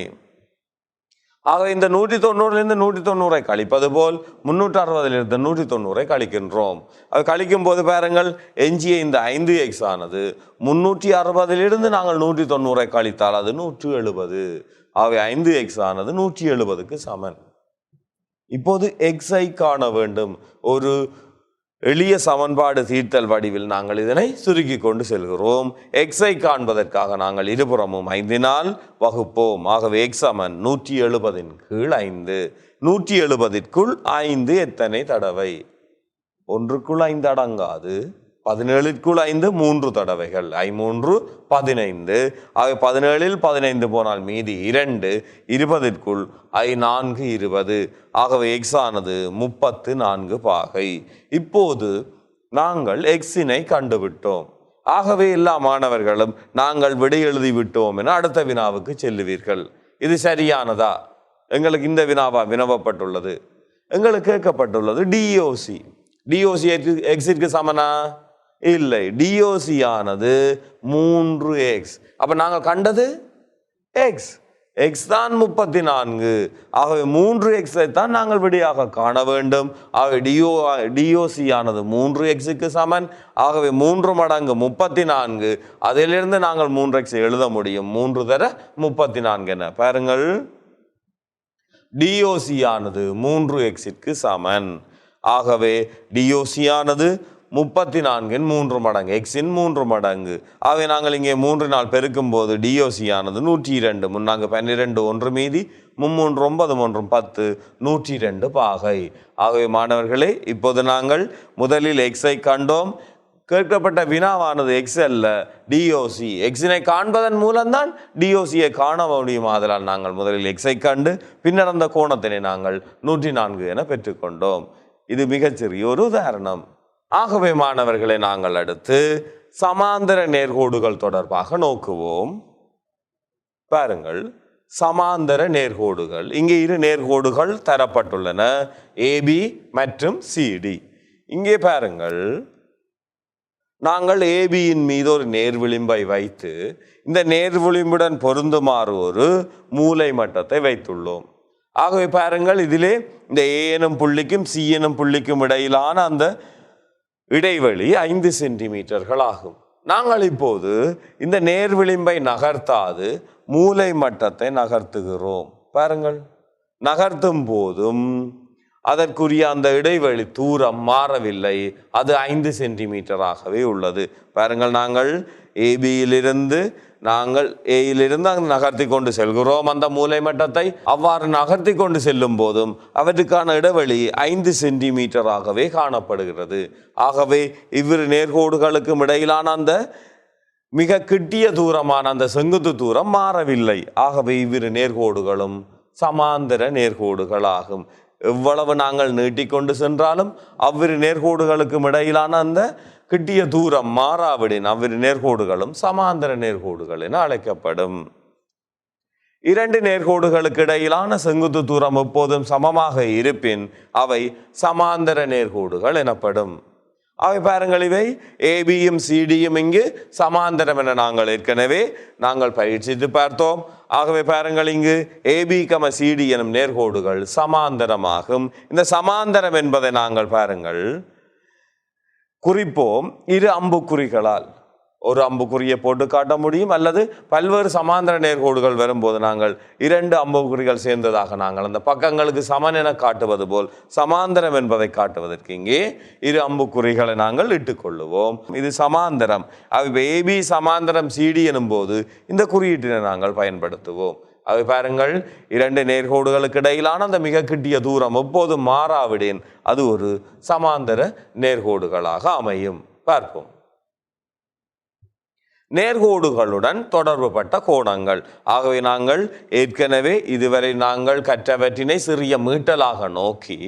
ஆக இந்த 190லிருந்து 190ஐ கழிப்பது போல் 360லிருந்து 190ஐ கழிக்கின்றோம். அது கழிக்கும் போது பாருங்கள், எஞ்சிய இந்த 5x ஆனது 360லிருந்து நாங்கள் 190ஐ கழித்தால் அது 170. ஆகவே 5x ஆனது 170க்கு சமன். இப்போது xஐ காண வேண்டும். ஒரு எளிய சமன்பாடு தீர்த்தல் வடிவில் நாங்கள் இதனை சுருக்கி கொண்டு செல்கிறோம். xஐ காண்பதற்காக நாங்கள் இருபுறமும் 5னால் வகுப்போம். ஆகவே x சமன் 170 கீழ் 5. 170ற்குள் 5 எத்தனை தடவை? 1க்குள் 5 அடங்காது. 17ற்குள் 5 3 தடவைகள். 3 15. ஆக 17ல் 15 போனால் மீதி 2. 20ற்குள் 4 20. ஆகவே x ஆனது 34 பாகை. இப்போது நாங்கள் xனை கண்டுவிட்டோம். ஆகவே எல்லா மாணவர்களும் நாங்கள் விடை எழுதி விட்டோம் என அடுத்த வினாவுக்கு செல்லுவீர்கள். இது சரியானதா? எங்களுக்கு இந்த வினாவா வினவப்பட்டுள்ளது? எங்களுக்கு கேட்கப்பட்டுள்ளது டிஓசி. டிஓசி எக்ஸிற்கு சமனா? இல்லை. டிஓசி ஆனது 3x. அப்ப நாங்கள் கண்டது எக்ஸ். எக்ஸ் தான் 34. ஆகவே 3xஐ தான் நாங்கள் விடையாக காண வேண்டும். ஆகவே டிஓசி ஆனது 3xக்கு சமன். ஆகவே 3 மடங்கு 34. அதிலிருந்து நாங்கள் 3x எழுத முடியும். 3 தர 34 என. பாருங்கள், டிஓசி ஆனது 3xற்கு சமன். ஆகவே டிஓசி ஆனது 34 3 மடங்கு எக்ஸின் 3 மடங்கு. ஆகவே நாங்கள் இங்கே 3 பெருக்கும் போது டிஓசி ஆனது 102. முன்னாங்க 12 1 மீதி 3 9 1 10 102 பாகை. ஆகவே மாணவர்களே இப்போது நாங்கள் முதலில் எக்ஸை கண்டோம். கேட்கப்பட்ட வினாவானது எக்ஸ் அல்ல டிஓசி. எக்ஸினை காண்பதன் மூலம்தான் டிஓசியை காண முடியும். ஆதலால் நாங்கள் முதலில் எக்ஸை கண்டு பின்னர் அந்த கோணத்தினை நாங்கள் 104 என பெற்றுக்கொண்டோம். இது மிகச்சிறிய ஒரு உதாரணம். ஆகவே மாணவர்களை நாங்கள் அடுத்து சமாந்தர நேர்கோடுகள் தொடர்பாக நோக்குவோம். பாருங்கள், சமாந்தர நேர்கோடுகள். இங்கே இரு நேர்கோடுகள் தரப்பட்டுள்ளன, ஏபி மற்றும் சிடி. இங்கே பாருங்கள், நாங்கள் ஏபியின் மீது ஒரு நேர்விளிம்பை வைத்து இந்த நேர்விளிம்புடன் பொருந்துமாறு ஒரு மூலை மட்டத்தை வைத்துள்ளோம். ஆகவே பாருங்கள், இதிலே இந்த ஏ எனும் புள்ளிக்கும் சி எனும் புள்ளிக்கும் இடையிலான அந்த இடைவெளி 5 சென்டிமீட்டர்கள் ஆகும். நாங்கள் இப்போது இந்த நேர்விளிம்பை நகர்த்தாது மூலை மட்டத்தை நகர்த்துகிறோம். பாருங்கள், நகர்த்தும் போதும் அதற்குரிய அந்த இடைவெளி தூரம் மாறவில்லை, அது 5 சென்டிமீட்டராகவே உள்ளது. பாருங்கள், நாங்கள் ஏபியிலிருந்து அங்கு நகர்த்தி கொண்டு செல்கிறோம் அந்த மூலை மட்டத்தை. அவ்வாறு நகர்த்தி கொண்டு செல்லும் போதும் அவற்றுக்கான இடைவெளி 5 சென்டிமீட்டராகவே காணப்படுகிறது. ஆகவே இவ்விரு நேர்கோடுகளுக்கும் இடையிலான அந்த மிக கிட்டிய தூரமான அந்த செங்குத்து தூரம் மாறவில்லை. ஆகவே இவ்விரு நேர்கோடுகளும் சமாந்தர நேர்கோடுகளாகும். எவ்வளவு நாங்கள் நீட்டிக்கொண்டு சென்றாலும் அவ்விரு நேர்கோடுகளுக்கும் இடையிலான அந்த கிட்டிய தூரம் மாறாவிடின் அவ்விரு நேர்கோடுகளும் சமாந்தர நேர்கோடுகள் என அழைக்கப்படும். இரண்டு நேர்கோடுகளுக்கு இடையிலான செங்குத்து தூரம் எப்போதும் சமமாக இருப்பின் அவை சமாந்தர நேர்கோடுகள் எனப்படும். அவை பாருங்கள், இவை ஏபியும் சிடியும் இங்கு சமாந்தரம் என நாங்கள் ஏற்கனவே பயிற்சித்து பார்த்தோம். ஆகவே பாருங்கள், இங்கு ஏபி சிடி எனும் நேர்கோடுகள் சமாந்தரமாகும். இந்த சமாந்தரம் என்பதை நாங்கள் பாருங்கள் குறிப்போம் இரு அம்புக்குறிகளால். ஒரு அம்புக்குறியை போட்டு காட்ட முடியும், அல்லது பல்வேறு சமாந்தர நேர்கோடுகள் வரும்போது நாங்கள் 2 அம்புக்குறிகள் சேர்ந்ததாக நாங்கள் அந்த பக்கங்களுக்கு சமன் என காட்டுவது போல் சமாந்தரம் என்பதை காட்டுவதற்கு இங்கே இரு அம்புக்குறிகளை நாங்கள் இட்டுக்கொள்ளுவோம். இது சமாந்தரம். ஏபி சமாந்தரம் சிடி எனும் போது இந்த குறியீட்டினை நாங்கள் பயன்படுத்துவோம். அவை பாருங்கள், 2 நேர்கோடுகளுக்கு இடையிலான அந்த மிக கிட்டிய தூரம் எப்போதும் மாறாவிடேன் அது ஒரு சமாந்தர நேர்கோடுகளாக அமையும். பார்ப்போம். நேர்கோடுகளுடன் தொடர்புபட்ட கோணங்கள். ஆகவே நாங்கள் ஏற்கனவே இதுவரை கற்றவற்றினை சிறிய மீட்டலாக நோக்கி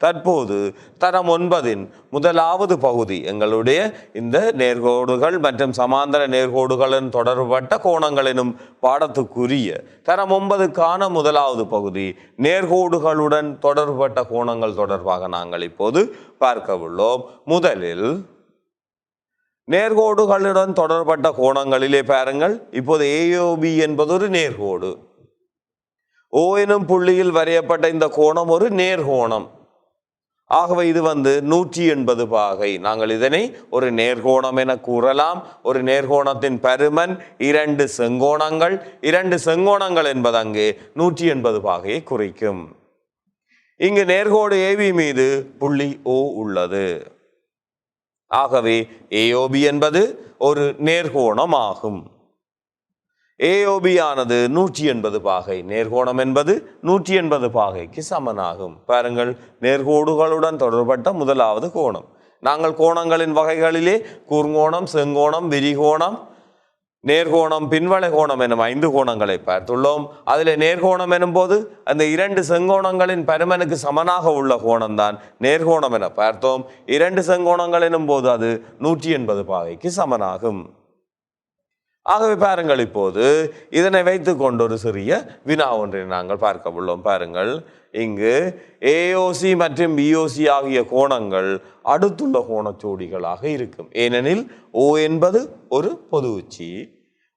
தற்போது தரம் 9 முதலாவது பகுதி எங்களுடைய இந்த நேர்கோடுகள் மற்றும் சமாந்தர நேர்கோடுகளின் தொடர்புபட்ட கோணங்கள் எனும் பாடத்துக்குரிய தரம் 9க்கான முதலாவது பகுதி நேர்கோடுகளுடன் தொடர்புபட்ட கோணங்கள் தொடர்பாக நாங்கள் இப்போது பார்க்க உள்ளோம். முதலில் நேர்கோடுகளுடன் தொடர்பட்ட கோணங்களிலே பாருங்கள், இப்போது ஏஓபி என்பது ஒரு நேர்கோடு. ஓ எனும் புள்ளியில் வரையப்பட்ட இந்த கோணம் ஒரு நேர்கோணம். ஆகவே இது 180 பாகை. நாங்கள் இதனை ஒரு நேர்கோணம் என கூறலாம். ஒரு நேர்கோணத்தின் பருமன் 2 செங்கோணங்கள். 2 செங்கோணங்கள் என்பது அங்கே 180 பாகையை குறிக்கும். இங்கு நேர்கோடு ஏபி மீது புள்ளி ஓ உள்ளது. ஆகவே ஏஓபி என்பது ஒரு நேர்கோணம் ஆகும். ஏஓபி ஆனது 180 பாகை. நேர்கோணம் என்பது 180 பாகைக்கு சமனாகும். பாருங்கள், நேர்கோடுகளுடன் தொடர்பட்ட முதலாவது கோணம். நாங்கள் கோணங்களின் வகைகளிலே கூர்ங்கோணம், செங்கோணம், விரிகோணம், நேர்கோணம், பின்வளை கோணம் எனும் 5 கோணங்களை பார்த்துள்ளோம். அதில் நேர்கோணம் எனும் போது அந்த 2 செங்கோணங்களின் பருமனுக்கு சமனாக உள்ள கோணம் தான் நேர்கோணம் என பார்த்தோம். 2 செங்கோணங்கள் எனும் போது அது 180 பாகைக்கு சமனாகும். ஆகவே பாருங்கள், இப்போது இதனை வைத்துக் கொண்டு ஒரு சிறிய வினா ஒன்றை நாங்கள் பார்க்க உள்ளோம். பாருங்கள், இங்கு ஏஓசி மற்றும் பிஓசி ஆகிய கோணங்கள் அடுத்துள்ள கோணச்சோடிகளாக இருக்கும். ஏனெனில் ஓ என்பது ஒரு பொது உச்சி,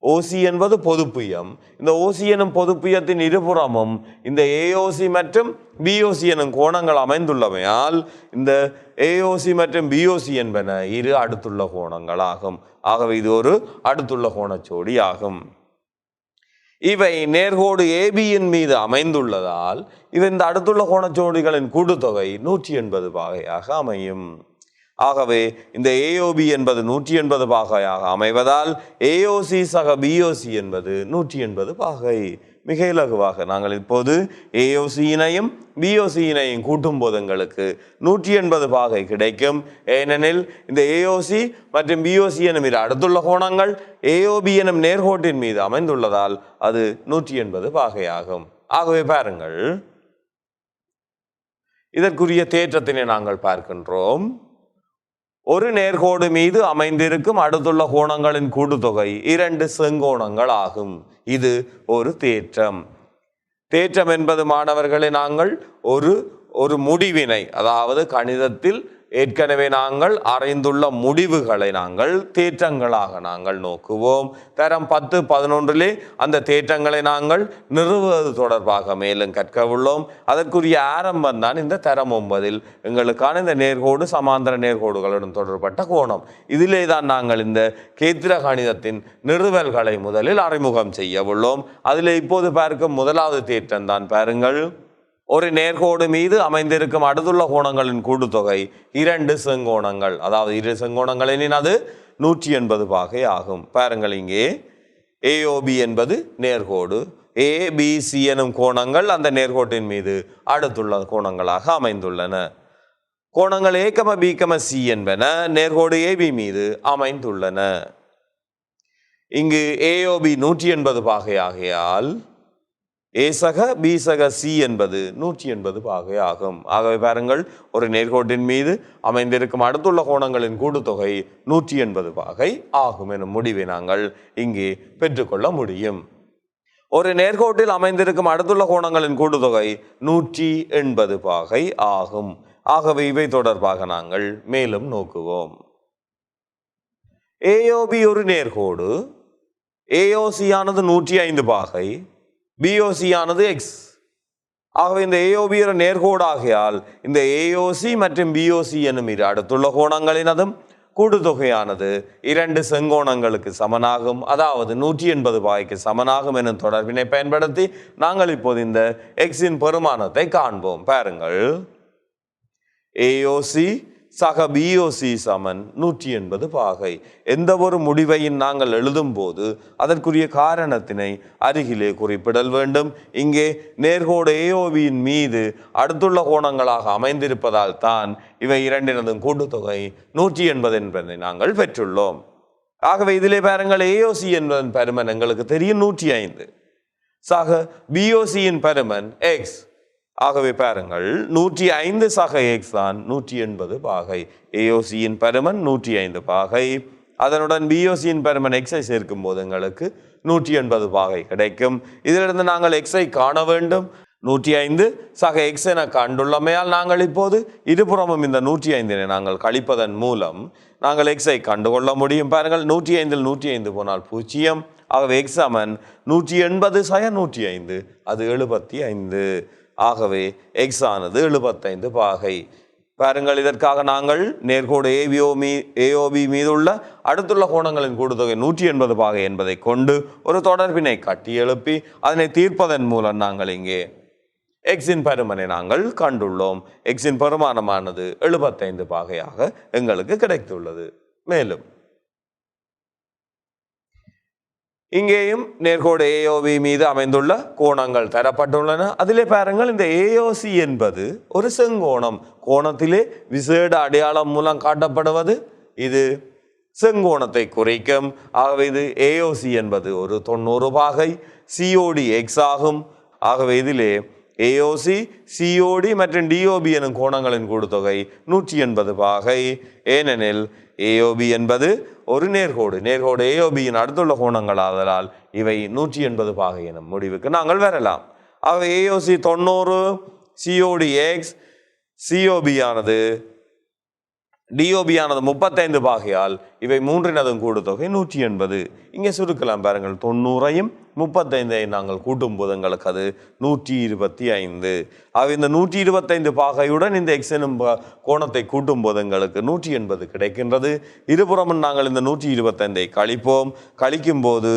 ஓசி என்பது பொதுப்புயம். இந்த ஓசி எனும் பொதுப்புயத்தின் இருபுறமும் இந்த ஏஓசி மற்றும் பிஓசி எனும் கோணங்கள் அமைந்துள்ளமையால் இந்த ஏஓசி மற்றும் பிஓசி என்பன இரு அடுத்துள்ள கோணங்கள் ஆகும். ஆகவே இது ஒரு அடுத்துள்ள கோணச்சோடி ஆகும். இவை நேர்கோடு ஏபியின் மீது அமைந்துள்ளதால் இவை இந்த அடுத்துள்ள கோணச்சோடிகளின் கூட்டுத்தொகை 180 பாகையாக அமையும். ஆகவே இந்த ஏஓபி என்பது 180 பாகையாக அமைவதால் ஏஓசி சக பிஓசி என்பது 180 பாகை. மிக இலகுவாக நாங்கள் இப்போது ஏஓசியினையும் பிஓசியினையும் கூட்டும் போது எங்களுக்கு 180 பாகை கிடைக்கும். ஏனெனில் இந்த ஏஓசி மற்றும் பிஓசி எனும் இரு அடுத்துள்ள கோணங்கள் ஏஓபி எனும் நேர்கோட்டின் மீது அமைந்துள்ளதால் அது 180 பாகையாகும். ஆகவே பாருங்கள், இதற்குரிய தேற்றத்தினை நாங்கள் பார்க்கின்றோம். ஒரு நேர்கோடு மீது அமைந்திருக்கும் அடுத்துள்ள கோணங்களின் கூட்டுத்தொகை 2 செங்கோணங்கள் ஆகும். இது ஒரு தேற்றம். தேற்றம் என்பது மாணவர்களை நாங்கள் ஒரு முடிவினை, அதாவது கணிதத்தில் ஏற்கனவே நாங்கள் அறிந்துள்ள முடிவுகளை நாங்கள் தேற்றங்களாக நாங்கள் நோக்குவோம். தரம் 10, 11 அந்த தேற்றங்களை நாங்கள் நிறுவுவது தொடர்பாக மேலும் கற்க உள்ளோம். அதற்குரிய ஆரம்பம் தான் இந்த தரம் 9 எங்களுக்கான இந்த நேர்கோடு சமாந்தர நேர்கோடுகளுடன் தொடர்பட்ட கோணம். இதிலே தான் நாங்கள் இந்த கேத்திர கணிதத்தின் நிறுவல்களை முதலில் அறிமுகம் செய்ய உள்ளோம். அதில் இப்போது பார்க்கும் முதலாவது தேற்றம் தான் பாருங்கள். ஒரு நேர்கோடு மீது அமைந்திருக்கும் அடுத்துள்ள கோணங்களின் கூட்டுத்தொகை 2 செங்கோணங்கள், அதாவது 2 செங்கோணங்கள் எனின் அது 180 பாகை ஆகும். பாருங்கள், இங்கே ஏஓபி என்பது நேர்கோடு, ஏபிசி எனும் கோணங்கள் அந்த நேர்கோட்டின் மீது அடுத்துள்ள கோணங்களாக அமைந்துள்ளன. கோணங்கள் ஏ கம பி கம சி என்பன நேர்கோடு ஏபி மீது அமைந்துள்ளன. இங்கு ஏஓபி 180 பாகை ஆகையால் ஏ சக பி சக சி என்பது 180 பாகை ஆகும். ஆகவே பாருங்கள், ஒரு நேர்கோட்டின் மீது அமைந்திருக்கும் அடுத்துள்ள கோணங்களின் கூட்டுத்தொகை 180 பாகை ஆகும் எனும் முடிவை நாங்கள் இங்கே பெற்றுக்கொள்ள முடியும். ஒரு நேர்கோட்டில் அமைந்திருக்கும் அடுத்துள்ள கோணங்களின் கூட்டுத்தொகை 180 பாகை ஆகும். ஆகவே இவை தொடர்பாக நாங்கள் மேலும் நோக்குவோம். ஏஓபி ஒரு நேர்கோடு, ஏஓசி ஆனது 105 பாகை, பிஓசி ஆனது எக்ஸ். ஆகவே இந்த ஏஓபி ஒரு நேர்கோடு ஆகையால் இந்த ஏஓசி மற்றும் பிஓசி எனும் இரு அடுத்துள்ள கோணங்களினதும் கூட்டுத்தொகையானது 2 செங்கோணங்களுக்கு சமனாகும், அதாவது 180 பாகைக்கு சமனாகும் எனும் தொடர்பினை பயன்படுத்தி நாங்கள் இப்போது இந்த எக்ஸின் பெருமானத்தை காண்போம். பாருங்கள், ஏஓசி சக பிஓசி சமன் 180 பாகை. எந்த ஒரு முடிவையும் நாங்கள் எழுதும் போது அதற்குரிய காரணத்தினை அருகிலே குறிப்பிடல் வேண்டும். இங்கே நேர்கோடு ஏஓபியின் மீது அடுத்துள்ள கோணங்களாக அமைந்திருப்பதால் தான் இவை இரண்டினதும் கூட்டுத்தொகை 180 என்பதை நாங்கள் பெற்றுள்ளோம். ஆகவே இதிலே பாருங்கள், ஏஓசி என்பதன் பருமன் எங்களுக்கு தெரியும் 105, சக பிஓசியின் பருமன் எக்ஸ். ஆகவே பாருங்கள், 105 சக எக்ஸ் தான் 180 பாகை. ஏஓசியின் பருமன் 105 பாகை, அதனுடன் பிஓசியின் பருமன் எக்ஸை சேர்க்கும் போது எங்களுக்கு 180 பாகை கிடைக்கும். இதிலிருந்து நாங்கள் எக்ஸை காண வேண்டும். 105 சக எக்ஸ் என கண்டுள்ளமையால் நாங்கள் இப்போது இருபுறமும் இந்த 105 நாங்கள் கழிப்பதன் மூலம் நாங்கள் எக்ஸை கண்டுகொள்ள முடியும். பாருங்கள், 105 105 போனால் 0. ஆகவே எக்ஸ் சமன் 180 சக 105, அது 75. ஆகவே எக்ஸ் ஆனது 75 பாகை. பாருங்கள், இதற்காக நாங்கள் நேர்கோடு ஏஓபி மீது உள்ள அடுத்துள்ள கோணங்களின் கூட்டுத்தொகை 180 பாகை என்பதை கொண்டு ஒரு தொடர்பினை கட்டி எழுப்பி அதனை தீர்ப்பதன் மூலம் நாங்கள் இங்கே எக்ஸின் பருமனை நாங்கள் கண்டுள்ளோம். எக்ஸின் பருமானமானது 75 பாகையாக எங்களுக்கு கிடைத்துள்ளது. மேலும் இங்கேயும் நேர்கோடு ஏஓபி மீது அமைந்துள்ள கோணங்கள் தரப்பட்டுள்ளன. அதிலே பாருங்கள், இந்த ஏஓசி என்பது ஒரு செங்கோணம். கோணத்திலே விசேட அடையாளம் மூலம் காட்டப்படுவது இது செங்கோணத்தை குறிக்கும். ஆகவே இது ஏஓசி என்பது ஒரு 90 பாகை, சிஓடி எக்ஸ் ஆகும். ஆகவே இதிலே ஏஓசி, சிஓடி மற்றும் டிஓபி எனும் கோணங்களின் கூட்டுத்தொகை 180 பாகை. ஏனெனில் ஏஓபி என்பது ஒரு நேர்கோடு ஏஓபியின் அடுத்துள்ள கோணங்கள் ஆதலால் இவை 180 பாகை எனும் முடிவுக்கு நாங்கள் வரலாம். ஆகவே ஏஓசி 90, சிஓடி எக்ஸ், சிஓபி ஆனது டிஓபி ஆனது 35 பாகையால் இவை மூன்றினதும் கூட்டுத்தொகை 180. இங்கே சுருக்கலாம் பாருங்கள், 90ஐயும் 35ஐயும் நாங்கள் கூட்டும் போது எங்களுக்கு அது 125. ஆக இந்த 125 பாகையுடன் இந்த எக்ஸ் எனும் கோணத்தை கூட்டும் போது எங்களுக்கு 180 கிடைக்கின்றது. இருபுறமும் நாங்கள் இந்த 125ஐ கழிப்போம். கழிக்கும் போது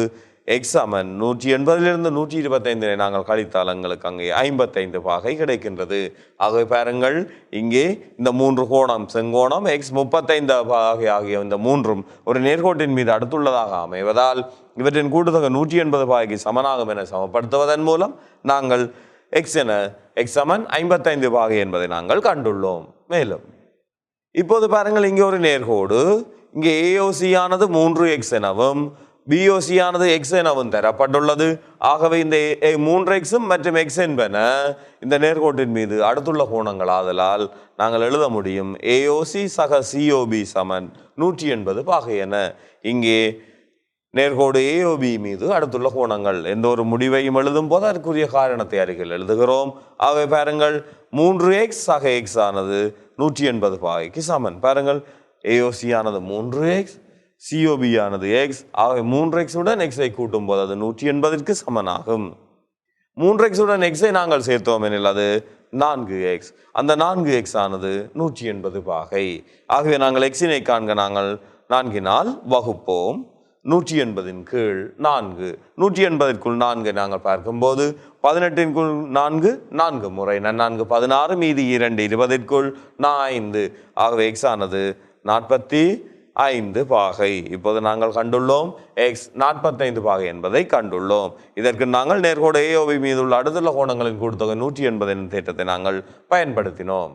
எக்ஸ் சமன் 180 125 நாங்கள் கழித்தால் எங்களுக்கு அங்கே 55 பாகை கிடைக்கின்றது. ஆகவே பாருங்கள், இங்கே இந்த மூன்று கோணம் செங்கோணம் எக்ஸ் 35 பாகை ஆகிய இந்த மூன்றும் ஒரு நேர்கோட்டின் மீது அடுத்துள்ளதாக அமைவதால் இவற்றின் கூட்டுத்தொகை 180 பாகைக்கு சமனாகும் என சமப்படுத்துவதன் மூலம் நாங்கள் எக்ஸ் சமன் 55 பாகை என்பதை நாங்கள் கண்டுள்ளோம். மேலும் இப்போது பாருங்கள், இங்கே ஒரு நேர்கோடு, இங்கே ஏஓசி ஆனது 3x எனவும் பிஓசி ஆனது எக்ஸ் எனவும் தரப்பட்டுள்ளது. ஆகவே இந்த 3x மற்றும் எக்ஸ் என்பன இந்த நேர்கோட்டின் மீது அடுத்துள்ள கோணங்கள் ஆதலால் நாங்கள் எழுத முடியும் ஏஓசி சக சிஓபி சமன் 180 பாகை என. இங்கே நேர்கோடு ஏஓபி மீது அடுத்துள்ள கோணங்கள் எந்த ஒரு முடிவையும் எழுதும் போது அதற்குரிய காரணத்தை அருகில் எழுதுகிறோம். ஆகவே பாருங்கள், 3x சக எக்ஸ் ஆனது 180 பாகைக்கு சமன். பாருங்கள், ஏஓசி ஆனது 3x, சிஓபி ஆனது எக்ஸ். ஆகவே 3x உடன் எக்ஸை கூட்டும் போது அது 180ற்கு சமனாகும். 3x உடன் எக்ஸை நாங்கள் சேர்த்தோம் எனில் அது 4x. அந்த 4x ஆனது 180 பாகை. ஆகவே நாங்கள் எக்ஸினை காண்க நாங்கள் 4 வகுப்போம். 180 கீழ் 4, 180 4 நாங்கள் பார்க்கும்போது 18 4 முறை 4 16 மீதி 2 20 5. ஆகவே எக்ஸ் ஆனது 45 பாகை. இப்போது நாங்கள் கண்டுள்ளோம் எக்ஸ் 45 பாகை என்பதை கண்டுள்ளோம். இதற்கு நாங்கள் நேர்கோடு ஏஓபி மீது உள்ள அடுத்துள்ள கோணங்களின் கூட்டுத்தொகை 180 என்ற தேற்றத்தை நாங்கள் பயன்படுத்தினோம்.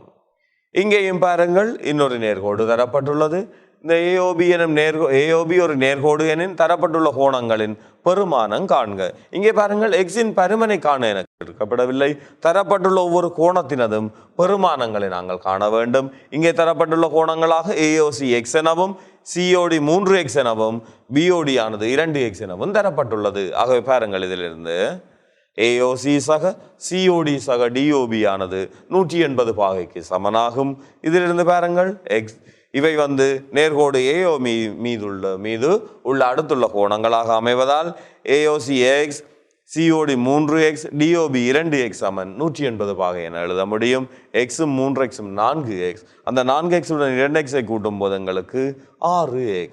இங்கேயும் பாருங்கள், இன்னொரு நேர்கோடு தரப்பட்டுள்ளது. இந்த ஏஓபி ஒரு நேர்கோடு எனின் தரப்பட்டுள்ள கோணங்களின் பெருமானம் காண்க. இங்கே பாருங்கள், எக்ஸின் பருமனை காண எனக்கு எடுக்கப்படவில்லை. தரப்பட்டுள்ள ஒவ்வொரு கோணத்தினதும் பெருமானங்களை நாங்கள் காண வேண்டும். இங்கே தரப்பட்டுள்ள கோணங்களாக ஏஓசி எக்ஸ் எனவும் சிஓடி 3x எனவும் பிஓடி ஆனது 2x எனவும் தரப்பட்டுள்ளது. ஆகவே பாருங்கள், இதிலிருந்து ஏஓசி சக சிஓடி சக டிஓபி ஆனது 180 பாகைக்கு சமனாகும். இதிலிருந்து பாருங்கள், எக்ஸ் இவை நேர்கோடு ஏஓ மீது உள்ள அடுத்துள்ள கோணங்களாக அமைவதால் AOC x, COD 3x, DOP 2x சமன் 180 பாகை என எழுத முடியும். எக்ஸும் 3xம் 4x. அந்த 4x உடன் 2xஐ கூட்டும் போது எங்களுக்கு 6x.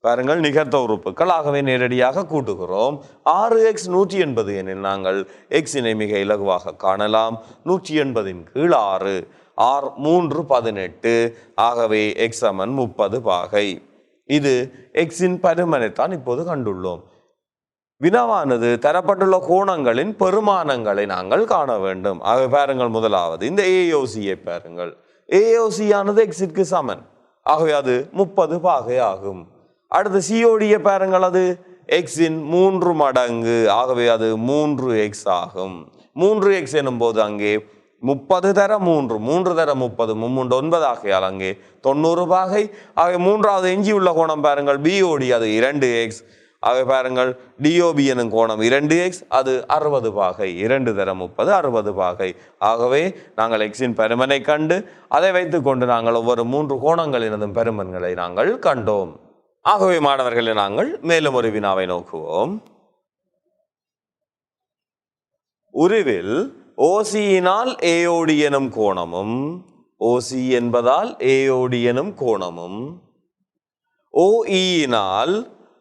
பாருங்கள், நிகர்த்த உறுப்புகள். ஆகவே நேரடியாக கூட்டுகிறோம். 6x 180 எனில் நாங்கள் எக்ஸினை மிக இலகுவாக காணலாம். 180 கீழ் 6 3 18. ஆகவே எக்ஸ் சமன் 30 பாகை. இது எக்ஸின் பருமனைத்தான் இப்போது கண்டுள்ளோம். வினாவானது தரப்பட்டுள்ள கோணங்களின் பெருமானங்களை நாங்கள் காண வேண்டும். ஆகவே பாருங்கள், முதலாவது இந்த ஏஓசியை பாருங்கள். ஏஓசி ஆனது எக்ஸிற்கு சமன். ஆகவே அது 30 பாகை ஆகும். அடுத்து சிஓடியை பாருங்கள், அது எக்ஸின் 3 மடங்கு. ஆகவே அது 3x ஆகும். 3x எனும் போது அங்கே 30 தர 3 3 தர 30 9 ஆகையால் அங்கே 90 பாகை. ஆகவே மூன்றாவது எஞ்சியுள்ள கோணம் பாருங்கள், பிஓடி அது 2x. ஆகவே பாருங்கள், டிஓபி எனும் கோணம் 2x, அது 60 பாகை. 2 தர 30 60 பாகை. ஆகவே நாங்கள் எக்ஸின் பருமனை கண்டு அதை வைத்துக்கொண்டு நாங்கள் ஒவ்வொரு 3 கோணங்களினதும் பருமன்களை நாங்கள் கண்டோம். ஆகவே மாணவர்களை நாங்கள் மேலும் ஒரு வினாவை நோக்குவோம். உருவில் ஓசியினால் ஏஓடி எனும் கோணமும், ஓசி என்பதால் ஏஓடி எனும் கோணமும், ஓஇயினால்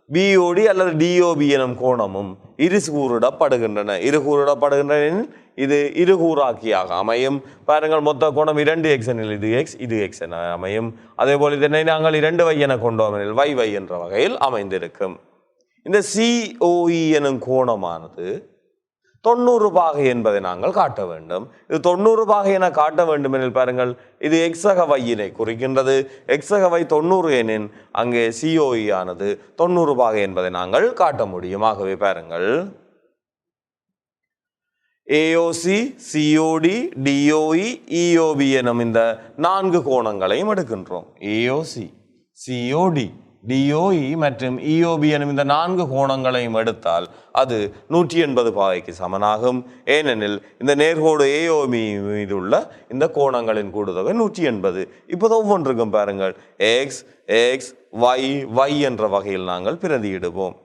பிஓடி அல்லது டிஓபி எனும் கோணமும் இருகூறிடப்படுகின்றன. இருகூறிடப்படுகின்றன இது இருகூறாக்கியாக அமையும். பாருங்கள், மொத்த கோணம் 2x எனில் இது x, இது x என அமையும். அதே போல் இதனை நாங்கள் 2y என கொண்டோம் எனில் y என்ற வகையில் அமைந்திருக்கும். இந்த சிஓஇ எனும் கோணமானது 90 பாகை என்பதை நாங்கள் காட்ட வேண்டும். இது 90 பாகை என காட்ட வேண்டும் எனில் பாருங்கள், இது எக்ஸக வையினை குறிக்கின்றது. எக்ஸக வை 90 எனின் அங்கே சிஓஇ ஆனது 90 பாகை என்பதை நாங்கள் காட்ட முடியும். ஆகவே பாருங்கள், ஏஓசி, சிஓடி, டிஓஇ, இஓபி எனும் இந்த 4 கோணங்களையும் எடுக்கின்றோம். ஏஓசி, சிஓடி, டிஓஇ மற்றும் இஓபி எனும் இந்த 4 கோணங்களையும் எடுத்தால் அது 180 பாகைக்கு சமனாகும். ஏனெனில் இந்த நேர்கோடு ஏஓபி மீது உள்ள இந்த கோணங்களின் கூடுதொகை 180. இப்போது ஒவ்வொன்றுக்கும் பாருங்கள், எக்ஸ் எக்ஸ் ஒய் ஒய் என்ற வகையில் நாங்கள் பிரதியிடுவோம்.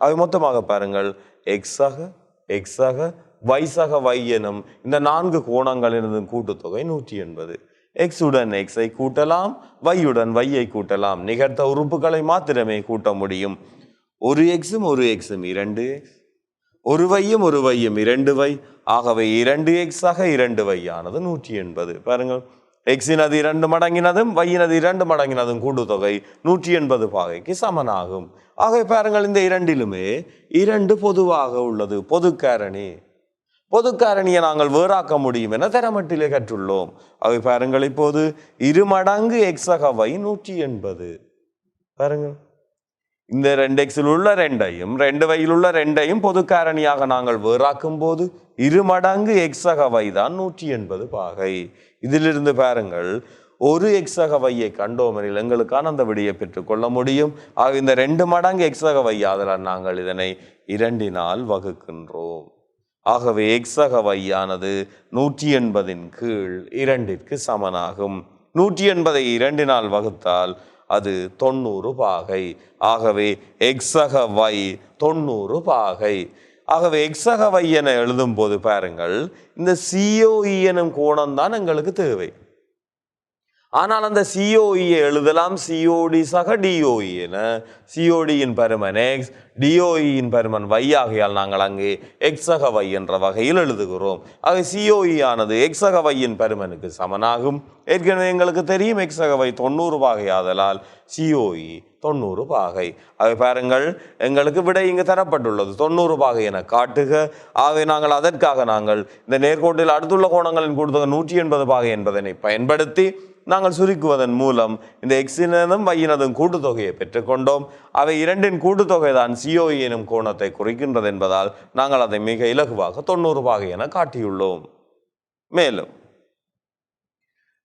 அவை மொத்தமாக பாருங்கள், எக்ஸாக வைசக வை எனும் இந்த 4 கோணங்களினதும் கூட்டுத்தொகை 180. எக்ஸுடன் எக்ஸை கூட்டலாம், வையுடன் வையை கூட்டலாம். நிகழ்த்த உறுப்புகளை மாத்திரமே கூட்ட முடியும். ஒரு எக்ஸும் ஒரு எக்ஸும் 2x, ஒரு வையும் ஒரு வையும் 2y, ஆகவே 2x ஆக 2y ஆனது 180. பாருங்கள், எக்ஸினது 2 மடங்கினதும் வையினது 2 மடங்கினதும் கூட்டுத்தொகை 180 பாகைக்கு சமனாகும். ஆகவே பாருங்கள், இந்த இரண்டிலுமே 2 பொதுவாக உள்ளது. பொதுக்காரணி, பொதுக்காரணியை நாங்கள் வேறாக்க முடியும் என தரமட்டிலே கற்றுள்ளோம். ஆகவே பாருங்கள், இப்போது 2 மடங்கு x ஆக y 180. பாருங்கள், இந்த 2x உள்ள 2ஐயும் 2yயில் உள்ள 2ஐயும் பொதுக்காரணியாக நாங்கள் வேறாக்கும் போது 2 மடங்கு x ஆக y தான் 180 பாகை. இதிலிருந்து பாருங்கள், ஒரு x ஆக y கண்டோமெனில் எங்களுக்கான அந்த விடையை பெற்றுக்கொள்ள முடியும். ஆக இந்த 2 மடங்கு x ஆக y ஆதலால் நாங்கள் இதனை 2 வகுக்கின்றோம். ஆகவே x ஆக y ஆனது 180 கீழ் 2ற்கு சமனாகும். 180ஐ 2 வகுத்தால் அது 90 பாகை. ஆகவே x ஆக y 90 பாகை. ஆகவே x ஆக y என எழுதும் போது பாருங்கள், இந்த COE எனும் கோணம் தான் எங்களுக்கு தேவை. ஆனால் அந்த COE எழுதலாம் COD சக DOE என. COD-யின் பருமன் x, DOE-யின் பருமன் y ஆகையால் நாங்கள் அங்கே x ஆக y என்ற வகையில் எழுதுகிறோம். ஆக COE ஆனது x ஆக y-யின் பருமனுக்கு சமனாகும். ஏற்கனவே எங்களுக்கு தெரியும் x ஆக y 90 பாகை ஆதலால் COE 90 பாகை. ஆகவே பாருங்கள், எங்களுக்கு விடை இங்கு தரப்பட்டுள்ளது 90 பாகை என காட்டுக. ஆகவே நாங்கள் அதற்காக நாங்கள் இந்த நேர்கோட்டில் அடுத்துள்ள கோணங்களின் கூட்டுத்தொகை 180 பாகை என்பதனை பயன்படுத்தி நாங்கள் சுருக்குவதன் மூலம் இந்த எக்ஸினதும் வையினதும் கூட்டுத்தொகையை பெற்றுக்கொண்டோம். அவை இரண்டின் கூட்டுத்தொகை தான் COE எனும் கோணத்தை குறிக்கின்றது என்பதால் நாங்கள் அதை மிக இலகுவாக 90 பாகை என காட்டியுள்ளோம். மேலும்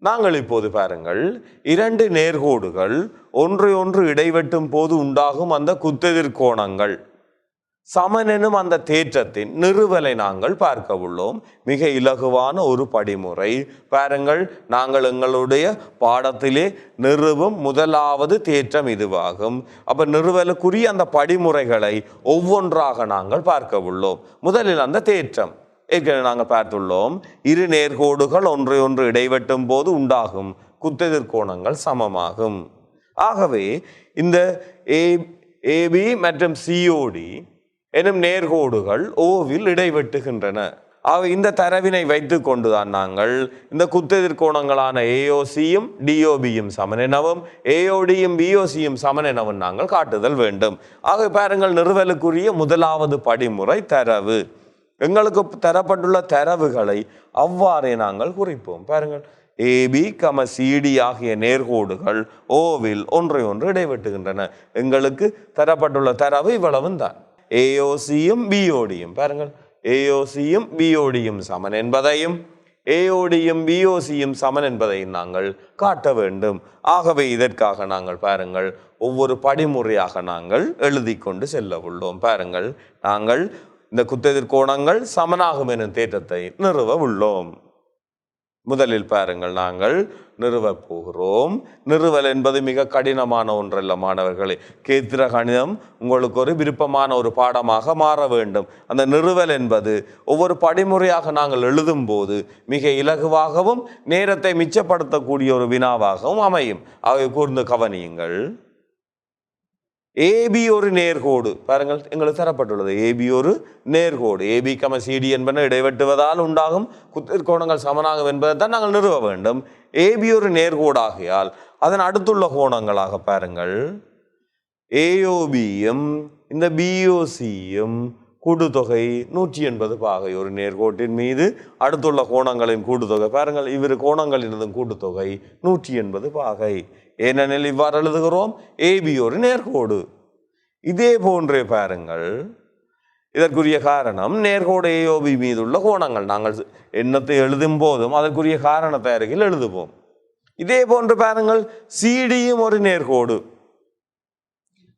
நாங்கள் இப்போது பாருங்கள், 2 நேர்கோடுகள் ஒன்றை ஒன்று இடைவெட்டும் போது உண்டாகும் அந்த குத்தெதிர் கோணங்கள் சமனெனும் அந்த தேற்றத்தின் நிறுவலை நாங்கள் பார்க்க உள்ளோம். மிக இலகுவான ஒரு படிமுறை. பாருங்கள், நாங்கள் எங்களுடைய பாடத்திலே நிறுவும் முதலாவது தேற்றம் இதுவாகும். அப்ப நிறுவலுக்குரிய அந்த படிமுறைகளை ஒவ்வொன்றாக நாங்கள் பார்க்க உள்ளோம். முதலில் அந்த தேற்றம் ஏற்கனவே நாங்கள் பார்த்துள்ளோம். 2 நேர்கோடுகள் ஒன்றை ஒன்று இடைவெட்டும் போது உண்டாகும் குத்தெதிர் கோணங்கள் சமமாகும். ஆகவே இந்த AB மற்றும் COD எனும் நேர்கோடுகள் ஓவில் இடைவெட்டுகின்றன. இந்த தரவினை வைத்து கொண்டுதான் நாங்கள் இந்த குத்தெதிர் கோணங்களான AOCயும் DOBயும் சமன் எனவும் AODயும் BOCயும் சமன் எனவும் நாங்கள் காட்டுதல் வேண்டும். ஆக பாருங்கள், நிறுவலுக்குரிய முதலாவது படிமுறை தரவு. எங்களுக்கு தரப்பட்டுள்ள தரவுகளை அவ்வாறே நாங்கள் குறிப்போம். பாருங்கள், AB, CD ஆகிய நேர்கோடுகள் ஓவில் ஒன்றை ஒன்று இடைவெட்டுகின்றன. எங்களுக்கு தரப்பட்டுள்ள தரவு இவ்வளவும் தான். AOCயும் BODயும் பாருங்கள், AOCயும் BODயும் சமன் என்பதையும் AODயும் BOCயும் சமன் என்பதையும் நாங்கள் காட்ட வேண்டும். ஆகவே இதற்காக நாங்கள் பாருங்கள், ஒவ்வொரு படிமுறையாக நாங்கள் எழுதி கொண்டு செல்ல உள்ளோம். பாருங்கள், நாங்கள் இந்த குத்தெதிர் கோணங்கள் சமனாகும் எனும் தேற்றத்தை நிறுவ உள்ளோம். முதலில் பாருங்கள், நாங்கள் நிறுவப் போகிறோம். நிறுவல் என்பது மிக கடினமான ஒன்றல்ல மாணவர்களே. கேத்திர கணிதம் உங்களுக்கு ஒரு விருப்பமான ஒரு பாடமாக மாற வேண்டும். அந்த நிறுவல் என்பது ஒவ்வொரு படிமுறையாக நாங்கள் எழுதும் போது மிக இலகுவாகவும் நேரத்தை மிச்சப்படுத்தக்கூடிய ஒரு வினாவாகவும் அமையும். அவை கூர்ந்து கவனியுங்கள். AB ஒரு நேர்கோடு. பாருங்கள், எங்களுக்கு தரப்பட்டுள்ளது AB ஒரு நேர்கோடு. AB, CD என்பன இடைவெட்டுவதால் உண்டாகும் குத்தெதிர் கோணங்கள் சமனாகும் என்பதை தான் நாங்கள் நிறுவ வேண்டும். AB ஒரு நேர்கோடாகையால் அதன் அடுத்துள்ள கோணங்களாக பாருங்கள், AOBயும் இந்த BOCயும் கூட்டுத்தொகை 180 பாகை. ஒரு நேர்கோட்டின் மீது அடுத்துள்ள கோணங்களின் கூட்டுத்தொகை பாருங்கள், இவ்விரு கோணங்களினதும் கூட்டுத்தொகை 180 பாகை. ஏனெனில் இவ்வாறு எழுதுகிறோம், AB ஒரு நேர்கோடு. இதே போன்றே பாருங்கள், இதற்குரிய காரணம் நேர்கோடு AOB மீது உள்ள கோணங்கள். நாங்கள் எண்ணத்தை எழுதும் போதும் அதற்குரிய காரணத்தை அருகில் எழுதுவோம். இதே போன்று பாருங்கள், CDயும் ஒரு நேர்கோடு.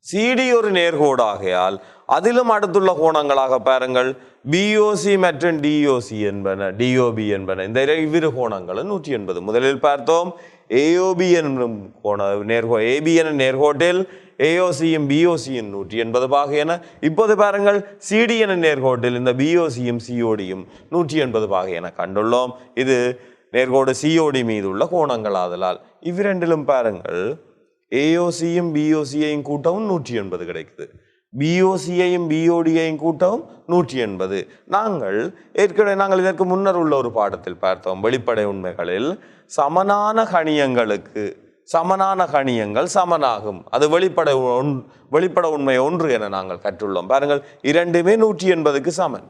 CD ஒரு நேர்கோடு ஆகையால் அதிலும் அடுத்துள்ள கோணங்களாக பாருங்கள், BOC மற்றும் DOB என்பன. இந்த இவ்விரு கோணங்களும் 180. முதலில் பார்த்தோம், AOB என்னும் AB என நேர்கோட்டில் AOCயும் BOCயும் 180 பாகை என. இப்போது பாருங்கள், CD என நேர்கோட்டில் இந்த BOCயும் CODயும் 180 பாகை என கண்டுள்ளோம். இது நேர்கோடு COD மீது உள்ள கோணங்கள் ஆதலால் இவ்விரண்டிலும் பாருங்கள், AOCயும் BOCயையும் கூட்டவும் 180 கிடைக்குது. பிஓசியையும் பிஓடியையும் கூட்டவும் 180. நாங்கள் இதற்கு முன்னர் உள்ள ஒரு பாடத்தில் பார்த்தோம். வெளிப்படை உண்மைகளில் சமனான கணியங்கள் சமனாகும். அது வெளிப்பட உண்மை 1 என நாங்கள் கற்றுள்ளோம். பாருங்கள், இரண்டுமே 180க்கு சமன்.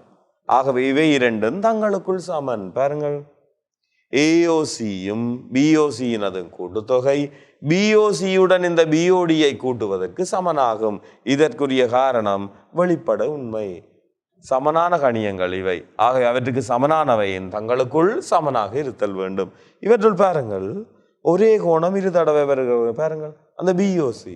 ஆகவே இவை இரண்டும் தங்களுக்குள் சமன். பாருங்கள், ஏஓசியும் பிஓசியினதும் கூட்டுத்தொகை பிஓசியுடன் இந்த பிஓடியை கூட்டுவதற்கு சமனாகும். இதற்குரிய காரணம் வெளிப்பட உண்மை. சமனான கணியங்கள் இவை. ஆகவே அவற்றுக்கு சமனானவையின் தங்களுக்குள் சமனாக இருத்தல் வேண்டும். இவற்றுள் பாருங்கள், ஒரே கோணம் 2 தடவை வருகிறது. பாருங்கள், அந்த பிஓசி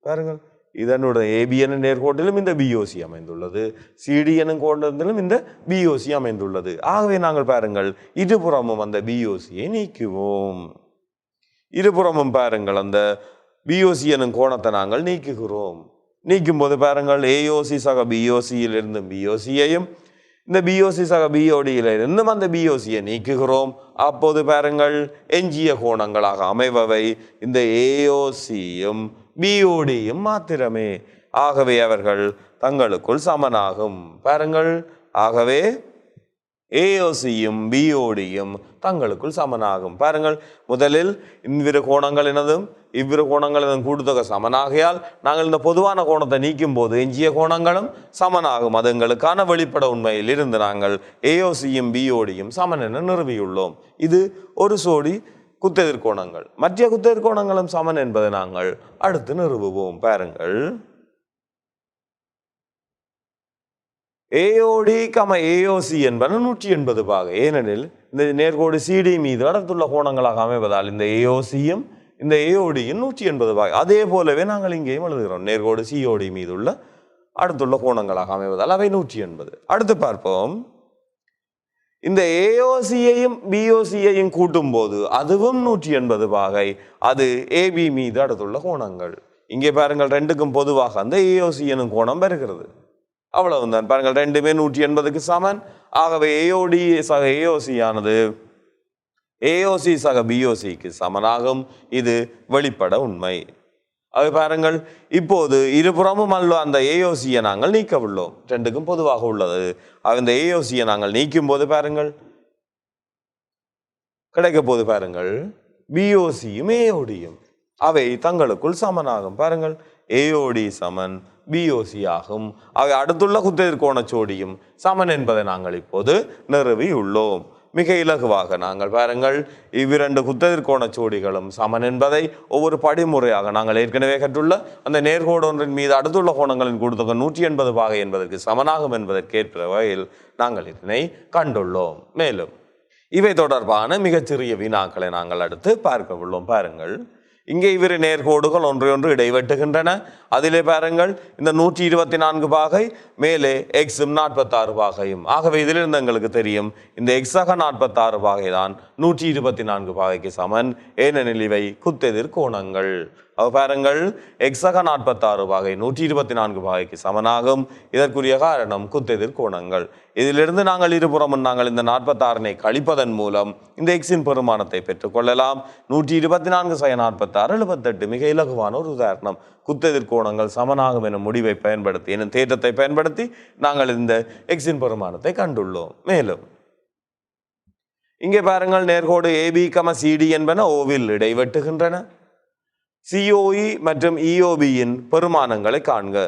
பாருங்கள், இதனுடைய ஏபிஎன் நேர்கோட்டிலும் இந்த பிஓசி அமைந்துள்ளது, சிடிஎன் கோணத்திலும் இந்த பிஓசி அமைந்துள்ளது. ஆகவே நாங்கள் பாருங்கள், இருபுறமும் அந்த பிஓசியை நீக்குவோம். இருபுறமும் பாருங்கள், அந்த பிஓசி எனும் கோணத்தை நாங்கள் நீக்குகிறோம். நீக்கும் போது பாருங்கள், ஏஓசி சக பிஓசியில் இருந்தும் பிஓசியையும் இந்த பிஓசி சக பிஓடியில இருந்தும் அந்த பிஓசியை நீக்குகிறோம். அப்போது பாருங்கள், எஞ்சிய கோணங்களாக அமைபவை இந்த ஏஓசியும் பிஓடியும் மாத்திரமே. ஆகவே அவர்கள் தங்களுக்குள் சமனாகும். பாருங்கள், ஆகவே ஏஓசியும் பிஓடியும் தங்களுக்குள் சமனாகும். பாருங்கள், முதலில் இவ்விரு கோணங்களினதும் கூட்டுத்தொகை சமனாகையால் நாங்கள் இந்த பொதுவான கோணத்தை நீக்கும் போது எஞ்சிய கோணங்களும் சமனாகும். அது எங்களுக்கான வெளிப்பட உண்மையில் இருந்து நாங்கள் ஏஓசியும் பிஓடியும் சமன் என நிறுவியுள்ளோம். இது ஒரு சோடி குத்தெதிர்கோணங்கள். மற்ற குத்தெதிர்கோணங்களும் சமன் என்பதை நாங்கள் அடுத்து நிறுவுவோம். பாருங்கள், ஏஓடி ஏஓசி என்பன 180 பாகை. ஏனெனில் இந்த நேர்கோடு சிடி மீது அடுத்துள்ள கோணங்களாக அமைவதால் இந்த ஏஓசியும் இந்த ஏஓடியும் 180 பாகை. அதே போலவே நாங்கள் இங்கேயும் எழுதுகிறோம். நேர்கோடு சிஓடி மீது உள்ள அடுத்துள்ள கோணங்களாக அமைவதால் அவை 180. அடுத்து பார்ப்போம், இந்த ஏஓசியையும் பிஓசியையும் கூட்டும் போது அதுவும் 180 பாகை. அது ஏபி மீது அடுத்துள்ள கோணங்கள். இங்கே பாருங்கள், ரெண்டுக்கும் பொதுவாக அந்த ஏஓசி எனும் கோணம் வருகிறது. அவ்வளவுதான். பாருங்கள், ரெண்டுமே 180க்கு சமன். ஆகவே ஏஓடி சக ஏஓசி ஆனது ஏஓசி சக பிஓசிக்கு சமனாகும். இது வெளிப்பட உண்மை. அது பாருங்கள், இப்போது இருபுறமும் அல்ல அந்த ஏஓசியை நாங்கள் நீக்க உள்ளோம். ரெண்டுக்கும் பொதுவாக உள்ளது. அந்த ஏஓசியை நாங்கள் நீக்கும் போது பாருங்கள், கிடைக்க போது பாருங்கள், பிஓசியும் ஏஓடியும் அவை தங்களுக்குள் சமனாகும். பாருங்கள், ஏஓடி சமன் பிஓசி ஆகும். அவை அடுத்துள்ள குத்தெதிர்கோண சோடியும் சமன் என்பதை நாங்கள் இப்போது நிறுவி உள்ளோம். மிக இலகுவாக நாங்கள் பாருங்கள், இவ்விரண்டு குத்தெதிர்கோண சோடிகளும் சமன் என்பதை ஒவ்வொரு படிமுறையாக நாங்கள் ஏற்கனவே கற்றுள்ள அந்த நேர்கோடு ஒன்றின் மீது அடுத்துள்ள கோணங்களின் கூட்டுத்தொகை 180 பாகை என்பதற்கு சமனாகும் என்பதற்கேற்ற வகையில் நாங்கள் இதனை கண்டுள்ளோம். மேலும் இவை தொடர்பான மிகச்சிறிய வினாக்களை நாங்கள் அடுத்து பார்க்க உள்ளோம். பாருங்கள், இங்கே இவ்விரு நேர்கோடுகள் ஒன்றையொன்று இடைவெட்டுகின்றன. அதிலே பாருங்கள், இந்த 124 பாகை மேலே எக்ஸும் 46 பாகையும். ஆகவே இதிலிருந்து எங்களுக்கு தெரியும், இந்த எக்ஸாக 46 பாகை தான் 124 பாகைக்கு சமன். ஏனெனில் இவை குத்தெதிர் கோணங்கள். பாருங்கள், எக்ஸாக 46 பாகை 124 பாகைக்கு சமனாகும். இதற்குரிய காரணம் குத்தெதிர் கோணங்கள். இதிலிருந்து நாங்கள் இருபுறமும் நாங்கள் இந்த 46 கழிப்பதன் மூலம் இந்த எக்ஸின் பெருமானத்தை பெற்றுக்கொள்ளலாம். 124 - 46 78. மிக இலகுவான ஒரு உதாரணம். குத்தெதிர் கோணங்கள் சமனாகும் எனும் முடிவை பயன்படுத்தி எனும் தேற்றத்தை பயன்படுத்தி நாங்கள் இந்த எக்ஸின் பெருமானத்தை கண்டுள்ளோம். மேலும் இங்கே பாருங்கள், நேர்கோடு ஏபி சிடி என்பன ஓவில் இடைவெட்டுகின்றன. சிஓஇ மற்றும் இஓபியின் பெருமானங்களை காண்க.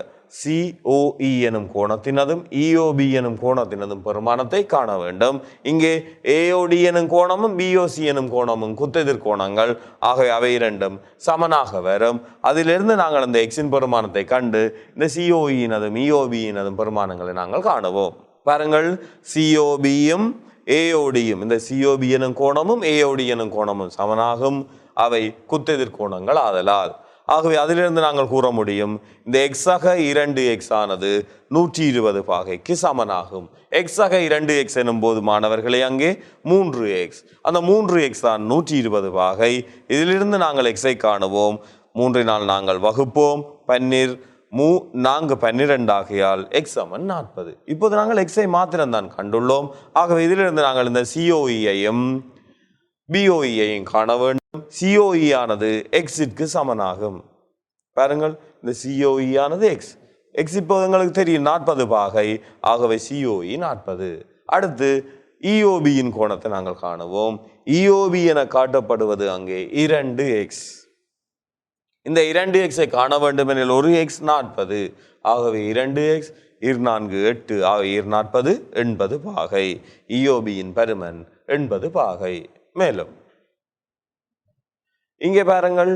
சிஓஇ எனும் கோணத்தினதும் இஓபி எனும் கோணத்தினதும் பெருமானத்தை காண வேண்டும். இங்கே ஏஓடி எனும் கோணமும் பிஓசி எனும் கோணமும் குத்தெதிர் கோணங்கள். ஆகவே அவை இரண்டும் சமனாக வரும். அதிலிருந்து நாங்கள் அந்த எக்ஸின் பெருமானத்தை கண்டு இந்த சிஓஇனதும் இஓபியினதும் பெருமானங்களை நாங்கள் காணுவோம். பாருங்கள், சிஓபியும் ஏஓடியும், இந்த சிஓபி எனும் கோணமும் ஏஓடி எனும் கோணமும் சமனாகும். அவை குத்தெதிர் கோணங்கள் ஆதலால். ஆகவே அதிலிருந்து நாங்கள் கூற முடியும், இந்த எக்ஸாக 2x ஆனது 120 பாகைக்கு சமனாகும். எக்ஸாக 2x எனும் போது மாணவர்களே அங்கே 3x, அந்த 3x தான் 120 பாகை. இதிலிருந்து நாங்கள் எக்ஸை காணுவோம். 3 நாங்கள் வகுப்போம். 12 ஆகையால் எக்ஸ் சமன் 40. இப்போது நாங்கள் எக்ஸை மாத்திரம்தான் கண்டுள்ளோம். ஆகவே இதிலிருந்து நாங்கள் இந்த சிஓஇயையும் பிஓஇயையும் காண வேண்டும். சிஓஇ ஆனது எக்ஸிற்கு சமனாகும். பாருங்கள், இந்த சிஓஇ ஆனது எக்ஸ், எக்ஸ் இப்போ எங்களுக்கு தெரியும் 40 பாகை, ஆகவே சிஓஇ 40. அடுத்து இஓபியின் கோணத்தை நாங்கள் காணுவோம். இஓபி என காட்டப்படுவது அங்கே 2x. இந்த 2xஐ காண வேண்டும் எனில் ஒரு எக்ஸ் 40, ஆகவே 2x 4 8, ஆகவே 40 80 பாகை. இஓபியின் பருமன் 80 பாகை. மேலும் இங்கே பாருங்கள்,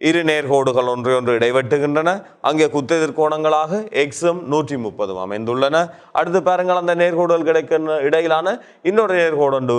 இரு நேர்கோடுகள் ஒன்றையொன்று இடைவெட்டுகின்றன. அங்கே குத்தெதிர் கோணங்களாக எக்ஸும் 130 அமைந்துள்ளன. அடுத்து பாருங்கள், அந்த நேர்கோடுகள் கிடைக்கின்ற இடையிலான இன்னொரு நேர்கோடு ஒன்று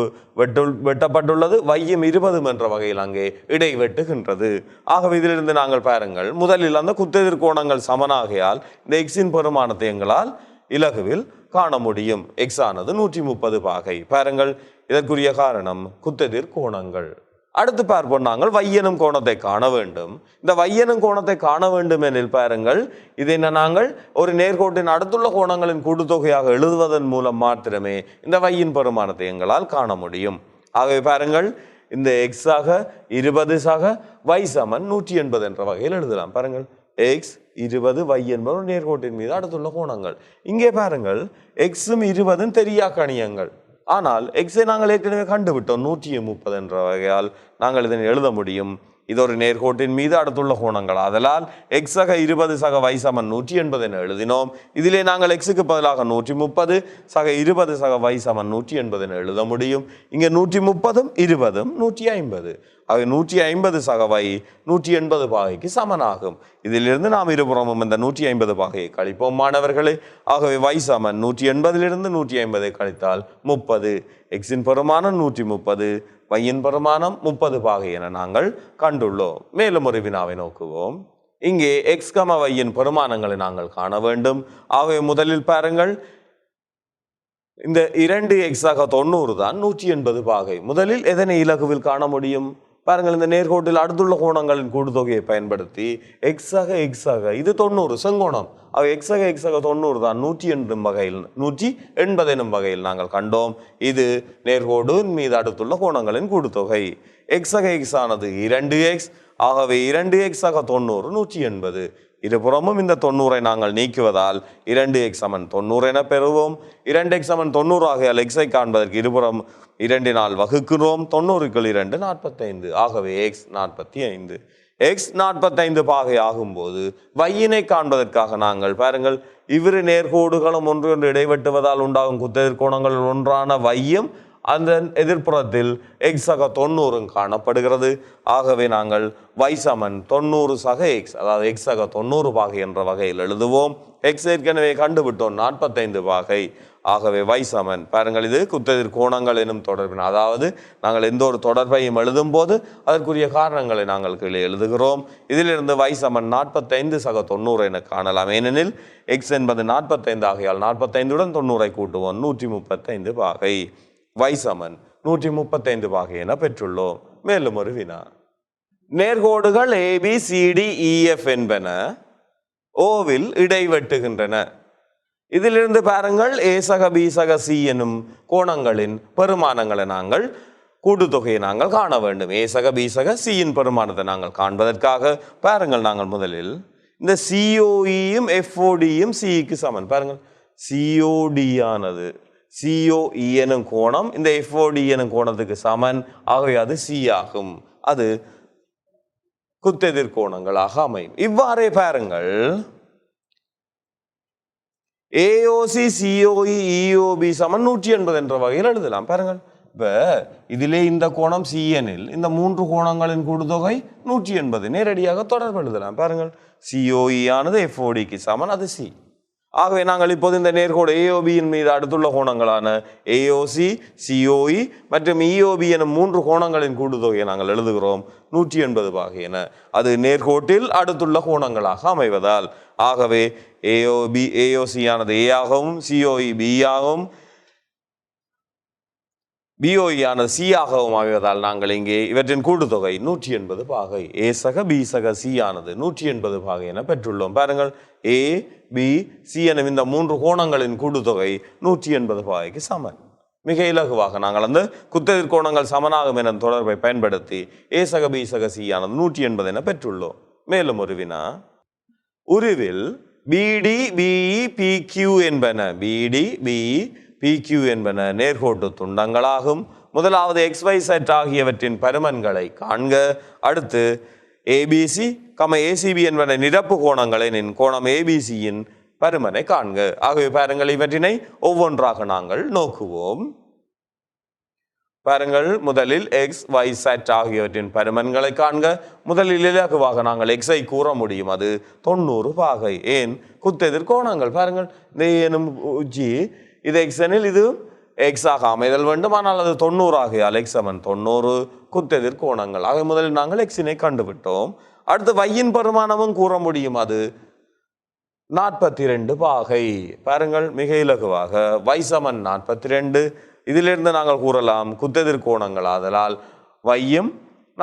வெட்டப்பட்டுள்ளது. வையும் 20 என்ற வகையில் அங்கே இடைவெட்டுகின்றது. ஆகவே இதிலிருந்து நாங்கள் பாருங்கள், முதலில் அந்த குத்தெதிர் கோணங்கள் சமனாகையால் இந்த எக்ஸின் பெருமானத்தை எங்களால் இலகுவில் காண முடியும். எக்ஸ் ஆனது 130 பாகை. பாருங்கள், இதற்குரிய காரணம் குத்தெதிர் கோணங்கள். அடுத்து பார்ப்போம், நாங்கள் வையனும் கோணத்தை காண வேண்டும். இந்த வையனும் கோணத்தை காண வேண்டும் எனில் பாருங்கள், இதை நாங்கள் ஒரு நேர்கோட்டின் அடுத்துள்ள கோணங்களின் கூட்டுத்தொகையாக எழுதுவதன் மூலம் மாத்திரமே இந்த வையின் பெருமானத்தை எங்களால் காண முடியும். ஆகவே பாருங்கள், இந்த எக்ஸ் ஆக 20 சக y சமன் 180 என்ற வகையில் எழுதலாம். பாருங்கள், எக்ஸ் 20 y என்பது ஒரு நேர்கோட்டின் மீது அடுத்துள்ள கோணங்கள். இங்கே பாருங்கள், எக்ஸும் 20 தெரியா கணியங்கள். ஆனால் எக்ஸை நாங்கள் ஏற்கனவே கண்டுவிட்டோம் 130 என்ற வகையால் நாங்கள் இதனை எழுத முடியும். இது ஒரு நேர்கோட்டின் மீது அடுத்துள்ள கோணங்கள். அதனால் எக்ஸ் சக 20 சக y சமன் 180 என எழுதினோம். இதிலே நாங்கள் எக்ஸுக்கு பதிலாக 130 சக 20 சக y சமன் 180 என எழுத முடியும். இங்கே 130ம் 20ம் 150. ஆக 150 சக y 180 பாகைக்கு சமனாகும். இதிலிருந்து நாம் இருபுறமும் இந்த 150 பாகையை கழிப்போம் மாணவர்களே. ஆகவே y சமன் 180 150 கழித்தால் 30. எக்ஸின் பெருமானம் 130, வையின் பெருமானம் 30 பாகை என நாங்கள் கண்டுள்ளோம். மேலும் ஒரு வினாவை நோக்குவோம். இங்கே எக்ஸ் கம வையின் பெருமானங்களை நாங்கள் காண வேண்டும். ஆகவே முதலில் பாருங்கள், இந்த 2x ஆக 90 தான் 180 பாகை. முதலில் எதனை இலகுவில் காண முடியும்? பாருங்கள், இந்த நேர்கோட்டில் அடுத்துள்ள கோணங்களின் கூட்டுத்தொகையை பயன்படுத்தி எக்ஸ் ஆக இது 90 செங்கோணம். எக்ஸ் ஆக 90 தான் 180 வகையில் 180 எனும் வகையில் நாங்கள் கண்டோம். இது நேர்கோடு மீது அடுத்துள்ள கோணங்களின் கூட்டுத்தொகை. எக்ஸ் ஆனது 2x, ஆகவே 2x ஆக 90 180. இருபுறமும் இந்த 90ஐ நாங்கள் நீக்குவதால் 2x சமன் 90 என பெறுவோம். 2x சமன் 90 ஆகையால் எக்ஸை காண்பதற்கு இருபுறம் 2 வகுக்கிறோம். 90க்கு 2 45, ஆகவே எக்ஸ் 45. எக்ஸ் 45 பாகை ஆகும்போது வையினை காண்பதற்காக நாங்கள் பாருங்கள், இவ்விரு நேர்கோடுகளும் ஒன்று இடைவெட்டுவதால் உண்டாகும் குத்தெதிர் கோணங்கள் ஒன்றான வையும் அந்த எதிர்ப்புறத்தில் எக்ஸ் சக 90 காணப்படுகிறது. ஆகவே நாங்கள் y சமன் 90 சக எக்ஸ், அதாவது எக்ஸ் சக 90 பாகை என்ற வகையில் எழுதுவோம். எக்ஸ் ஏற்கனவே கண்டுவிட்டோம் 45 பாகை. ஆகவே y சமன், பாருங்கள், இது குத்தெதிர் கோணங்கள் எனும் தொடர்பின், அதாவது நாங்கள் எந்த ஒரு தொடர்பையும் எழுதும் போது அதற்குரிய காரணங்களை நாங்கள் கீழே எழுதுகிறோம். இதிலிருந்து y சமன் 45 சக 90 என காணலாம். ஏனெனில் எக்ஸ் என்பது 45 ஆகையால் 45உடன் 90ஐ கூட்டுவோம், 135 பாகை. y சமன் 135 பாகை என பெற்றுள்ளோம். மேலும் ஒரு வினா, நேர்கோடுகள் ABCDEF என்பன ஓவில் இடைவெட்டுகின்றன. இதிலிருந்து பாருங்கள், A சக B சக C எனும் கோணங்களின் பெருமானங்களை நாங்கள் கூட்டுத்தொகையை நாங்கள் காண வேண்டும். A சக B சக C இன் பெருமானத்தை நாங்கள் காண்பதற்காக பாருங்கள், நாங்கள் முதலில் இந்த COEயும் FODயும் Cக்கு சமன். பாருங்கள், COD ஆனது COE எனும் கோணம் இந்த FOD எனும் கோணத்துக்கு சமன். ஆகவே அது C ஆகும். அது குத்தெதிர் கோணங்களாக அமையும். இவ்வாறே பாருங்கள், AOC COE EOB சமன் 180 என்ற வகையில் எழுதலாம். பாருங்கள், இப்ப இதிலே இந்த கோணம் CNல் இந்த 3 கோணங்களின் கூட்டுத்தொகை 180 நேரடியாக தொடர்பு எழுதலாம். பாருங்கள், COE ஆனது FODக்கு சமன், அது C. ஆகவே நாங்கள் இப்போது இந்த நேர்கோடு AOBயின் மீது அடுத்துள்ள கோணங்களான AOC, COE மற்றும் EOB என 3 கோணங்களின் கூட்டுத்தொகையை நாங்கள் எழுதுகிறோம் 180 பாகை என. அது நேர்கோட்டில் அடுத்துள்ள கோணங்களாக அமைவதால். ஆகவே AOC ஆனது A ஆகவும் COE B ஆகவும் BOE ஆனது C ஆகவும் அமைவதால் நாங்கள் இங்கே இவற்றின் கூட்டுத்தொகை 180 பாகை. A சக B சக C ஆனது 180 பாகை என பெற்றுள்ளோம். பாருங்கள், A B C என இந்த 3 கோணங்களின் கூட்டுத்தொகை 180 பாகைக்கு சமன். மிக இலகுவாக நாங்கள் அந்த குத்தெதிர் கோணங்கள் சமனாகும் என தொடர்பை பயன்படுத்தி A சக B சக C ஆனது 180 என பெற்றுள்ளோம். மேலும் ஒரு வினா, உருவில் பிடி பிஇ பிக்யூ என்பன நேர்கோட்டு துண்டங்களாகும். முதலாவது XYZ ஆகியவற்றின் பருமன்களை காண்க. அடுத்து ஏபிசி ஏசிபி என்பன நிரப்பு கோணங்களை கோணம் ஏபிசியின் பருமனை காண்க. ஆகவே பாருங்கள், இவற்றினை ஒவ்வொன்றாக நாங்கள் நோக்குவோம். பாருங்கள், முதலில் XYZ ஆகியவற்றின் பருமன்களை காண்க. முதலில் இலகுவாக நாங்கள் எக்ஸை கூற முடியும், அது 90 பாகை. ஏன்? குத்தெதிர் கோணங்கள். பாருங்கள், இந்த எனும் உச்சி இது எக்ஸ் எனில் இது எக்ஸாக அமைதல் வேண்டும், ஆனால் அது 90 ஆகையால் எக்ஸ் சமன் 90 குத்தெதிர் கோணங்கள். ஆக முதலில் நாங்கள் எக்ஸினை கண்டுவிட்டோம். அடுத்து வையின் பருமானமும் கூற முடியும், அது 42 பாகை. பாருங்கள், மிக இலகுவாக வை சமன் 42. இதிலிருந்து நாங்கள் கூறலாம் குத்தெதிர் கோணங்கள், ஆதலால் வையும்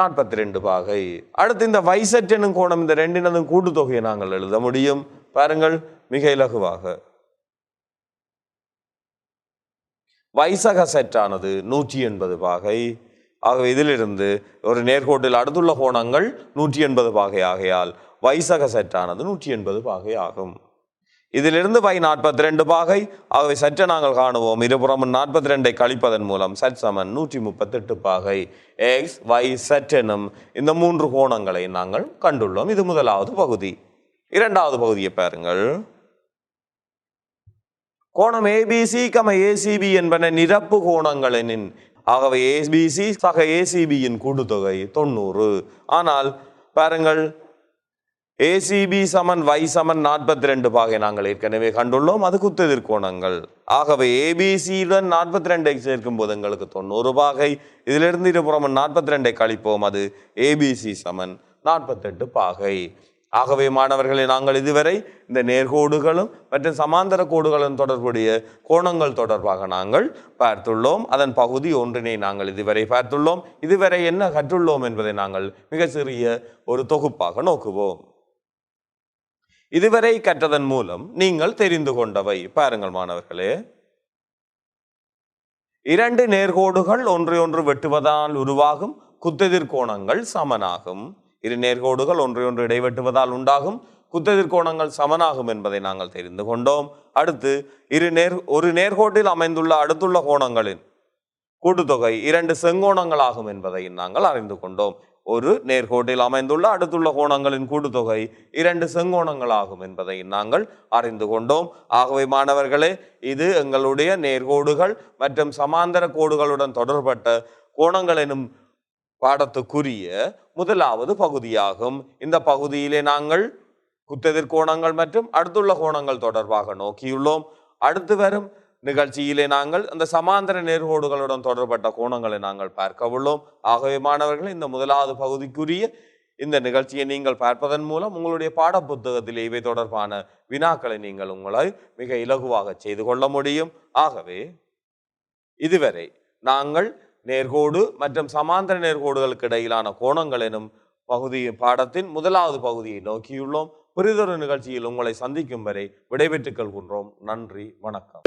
42 பாகை. அடுத்து இந்த வைசெட் எனும் கோணம், இந்த ரெண்டினதும் கூட்டுத்தொகையை நாங்கள் எழுத முடியும். பாருங்கள், மிக இலகுவாக வைசக செட்டானது 180 பாகை. ஆகவே இதிலிருந்து ஒரு நேர்கோட்டில் அடுத்துள்ள கோணங்கள் 180 பாகை ஆகையால் வைசக செட்டானது 180 பாகை ஆகும். இதிலிருந்து வை 42 பாகை. ஆகவே சற்றை நாங்கள் காணுவோம், இருபுறமும் 42ஐ கழிப்பதன் மூலம் சட் சமன் 138 பாகை. எக்ஸ் வை செட் எனும் இந்த 3 கோணங்களை நாங்கள் கண்டுள்ளோம். இது முதலாவது பகுதி. இரண்டாவது பகுதியை பாருங்கள். கோணம் ஏபிசி ஏசிபி என்பன நிரப்பு கோணங்கள் எனின், ஆகவே ஏபிசி சக ஏசிபியின் கூட்டுத்தொகை 90. ஆனால் பாருங்கள், ஏசிபி சமன் வை சமன் 42 பாகை நாங்கள் ஏற்கனவே கண்டுள்ளோம், அது குத்தெதிர் கோணங்கள். ஆகவே ஏபிசியுடன் 42ஐ சேர்க்கும் போது எங்களுக்கு 90 பாகை. இதிலிருந்து இருபுறமும் 42ஐ கழிப்போம், அது ஏபிசி சமன் 48 பாகை. ஆகவே மாணவர்களை, நாங்கள் இதுவரை இந்த நேர்கோடுகளும் மற்றும் சமாந்தர கோடுகளும் தொடர்புடைய கோணங்கள் தொடர்பாக நாங்கள் பார்த்துள்ளோம். அதன் பகுதி ஒன்றினை நாங்கள் இதுவரை பார்த்துள்ளோம். இதுவரை என்ன கற்றுள்ளோம் என்பதை நாங்கள் மிக சிறிய ஒரு தொகுப்பாக நோக்குவோம். இதுவரை கற்றதன் மூலம் நீங்கள் தெரிந்து கொண்டவை பாருங்கள் மாணவர்களே. 2 நேர்கோடுகள் ஒன்றையொன்று வெட்டுவதால் உருவாகும் குத்தெதிர் கோணங்கள் சமனாகும். 2 நேர்கோடுகள் ஒன்றையொன்று இடைவெட்டுவதால் உண்டாகும் குத்தெதிர் கோணங்கள் சமனாகும் என்பதை நாங்கள் தெரிந்து கொண்டோம். அடுத்து ஒரு நேர்கோட்டில் அமைந்துள்ள அடுத்துள்ள கோணங்களின் கூட்டுத்தொகை 2 செங்கோணங்களாகும் என்பதை நாங்கள் அறிந்து கொண்டோம். ஒரு நேர்கோட்டில் அமைந்துள்ள அடுத்துள்ள கோணங்களின் கூட்டுத்தொகை 2 செங்கோணங்களாகும் என்பதை நாங்கள் அறிந்து கொண்டோம். ஆகவே மாணவர்களே, இது எங்களுடைய நேர்கோடுகள் மற்றும் சமாந்தர கோடுகளுடன் தொடர்பட்ட கோணங்கள் எனும் பாடத்துக்குரிய முதலாவது பகுதியாகும். இந்த பகுதியிலே நாங்கள் குத்தெதிர் கோணங்கள் மற்றும் அடுத்துள்ள கோணங்கள் தொடர்பாக நோக்கியுள்ளோம். அடுத்து வரும் நிகழ்ச்சியிலே நாங்கள் அந்த சமாந்தர நேர்கோடுகளுடன் தொடர்பட்ட கோணங்களை நாங்கள் பார்க்க உள்ளோம். ஆகவே மாணவர்கள், இந்த முதலாவது பகுதிக்குரிய இந்த நிகழ்ச்சியை நீங்கள் பார்ப்பதன் மூலம் உங்களுடைய பாட புத்தகத்தில் இவை தொடர்பான வினாக்களை நீங்கள் உங்களை மிக இலகுவாக செய்து கொள்ள முடியும். ஆகவே இதுவரை நாங்கள் நேர்கோடு மற்றும் சமாந்தர நேர்கோடுகளுக்கு இடையிலான கோணங்கள் எனும் பாடத்தின் முதலாவது பகுதியை நோக்கியுள்ளோம். புரிதொரு நிகழ்ச்சியில் உங்களை சந்திக்கும் வரை விடைபெற்றுக் கொள்கின்றோம். நன்றி, வணக்கம்.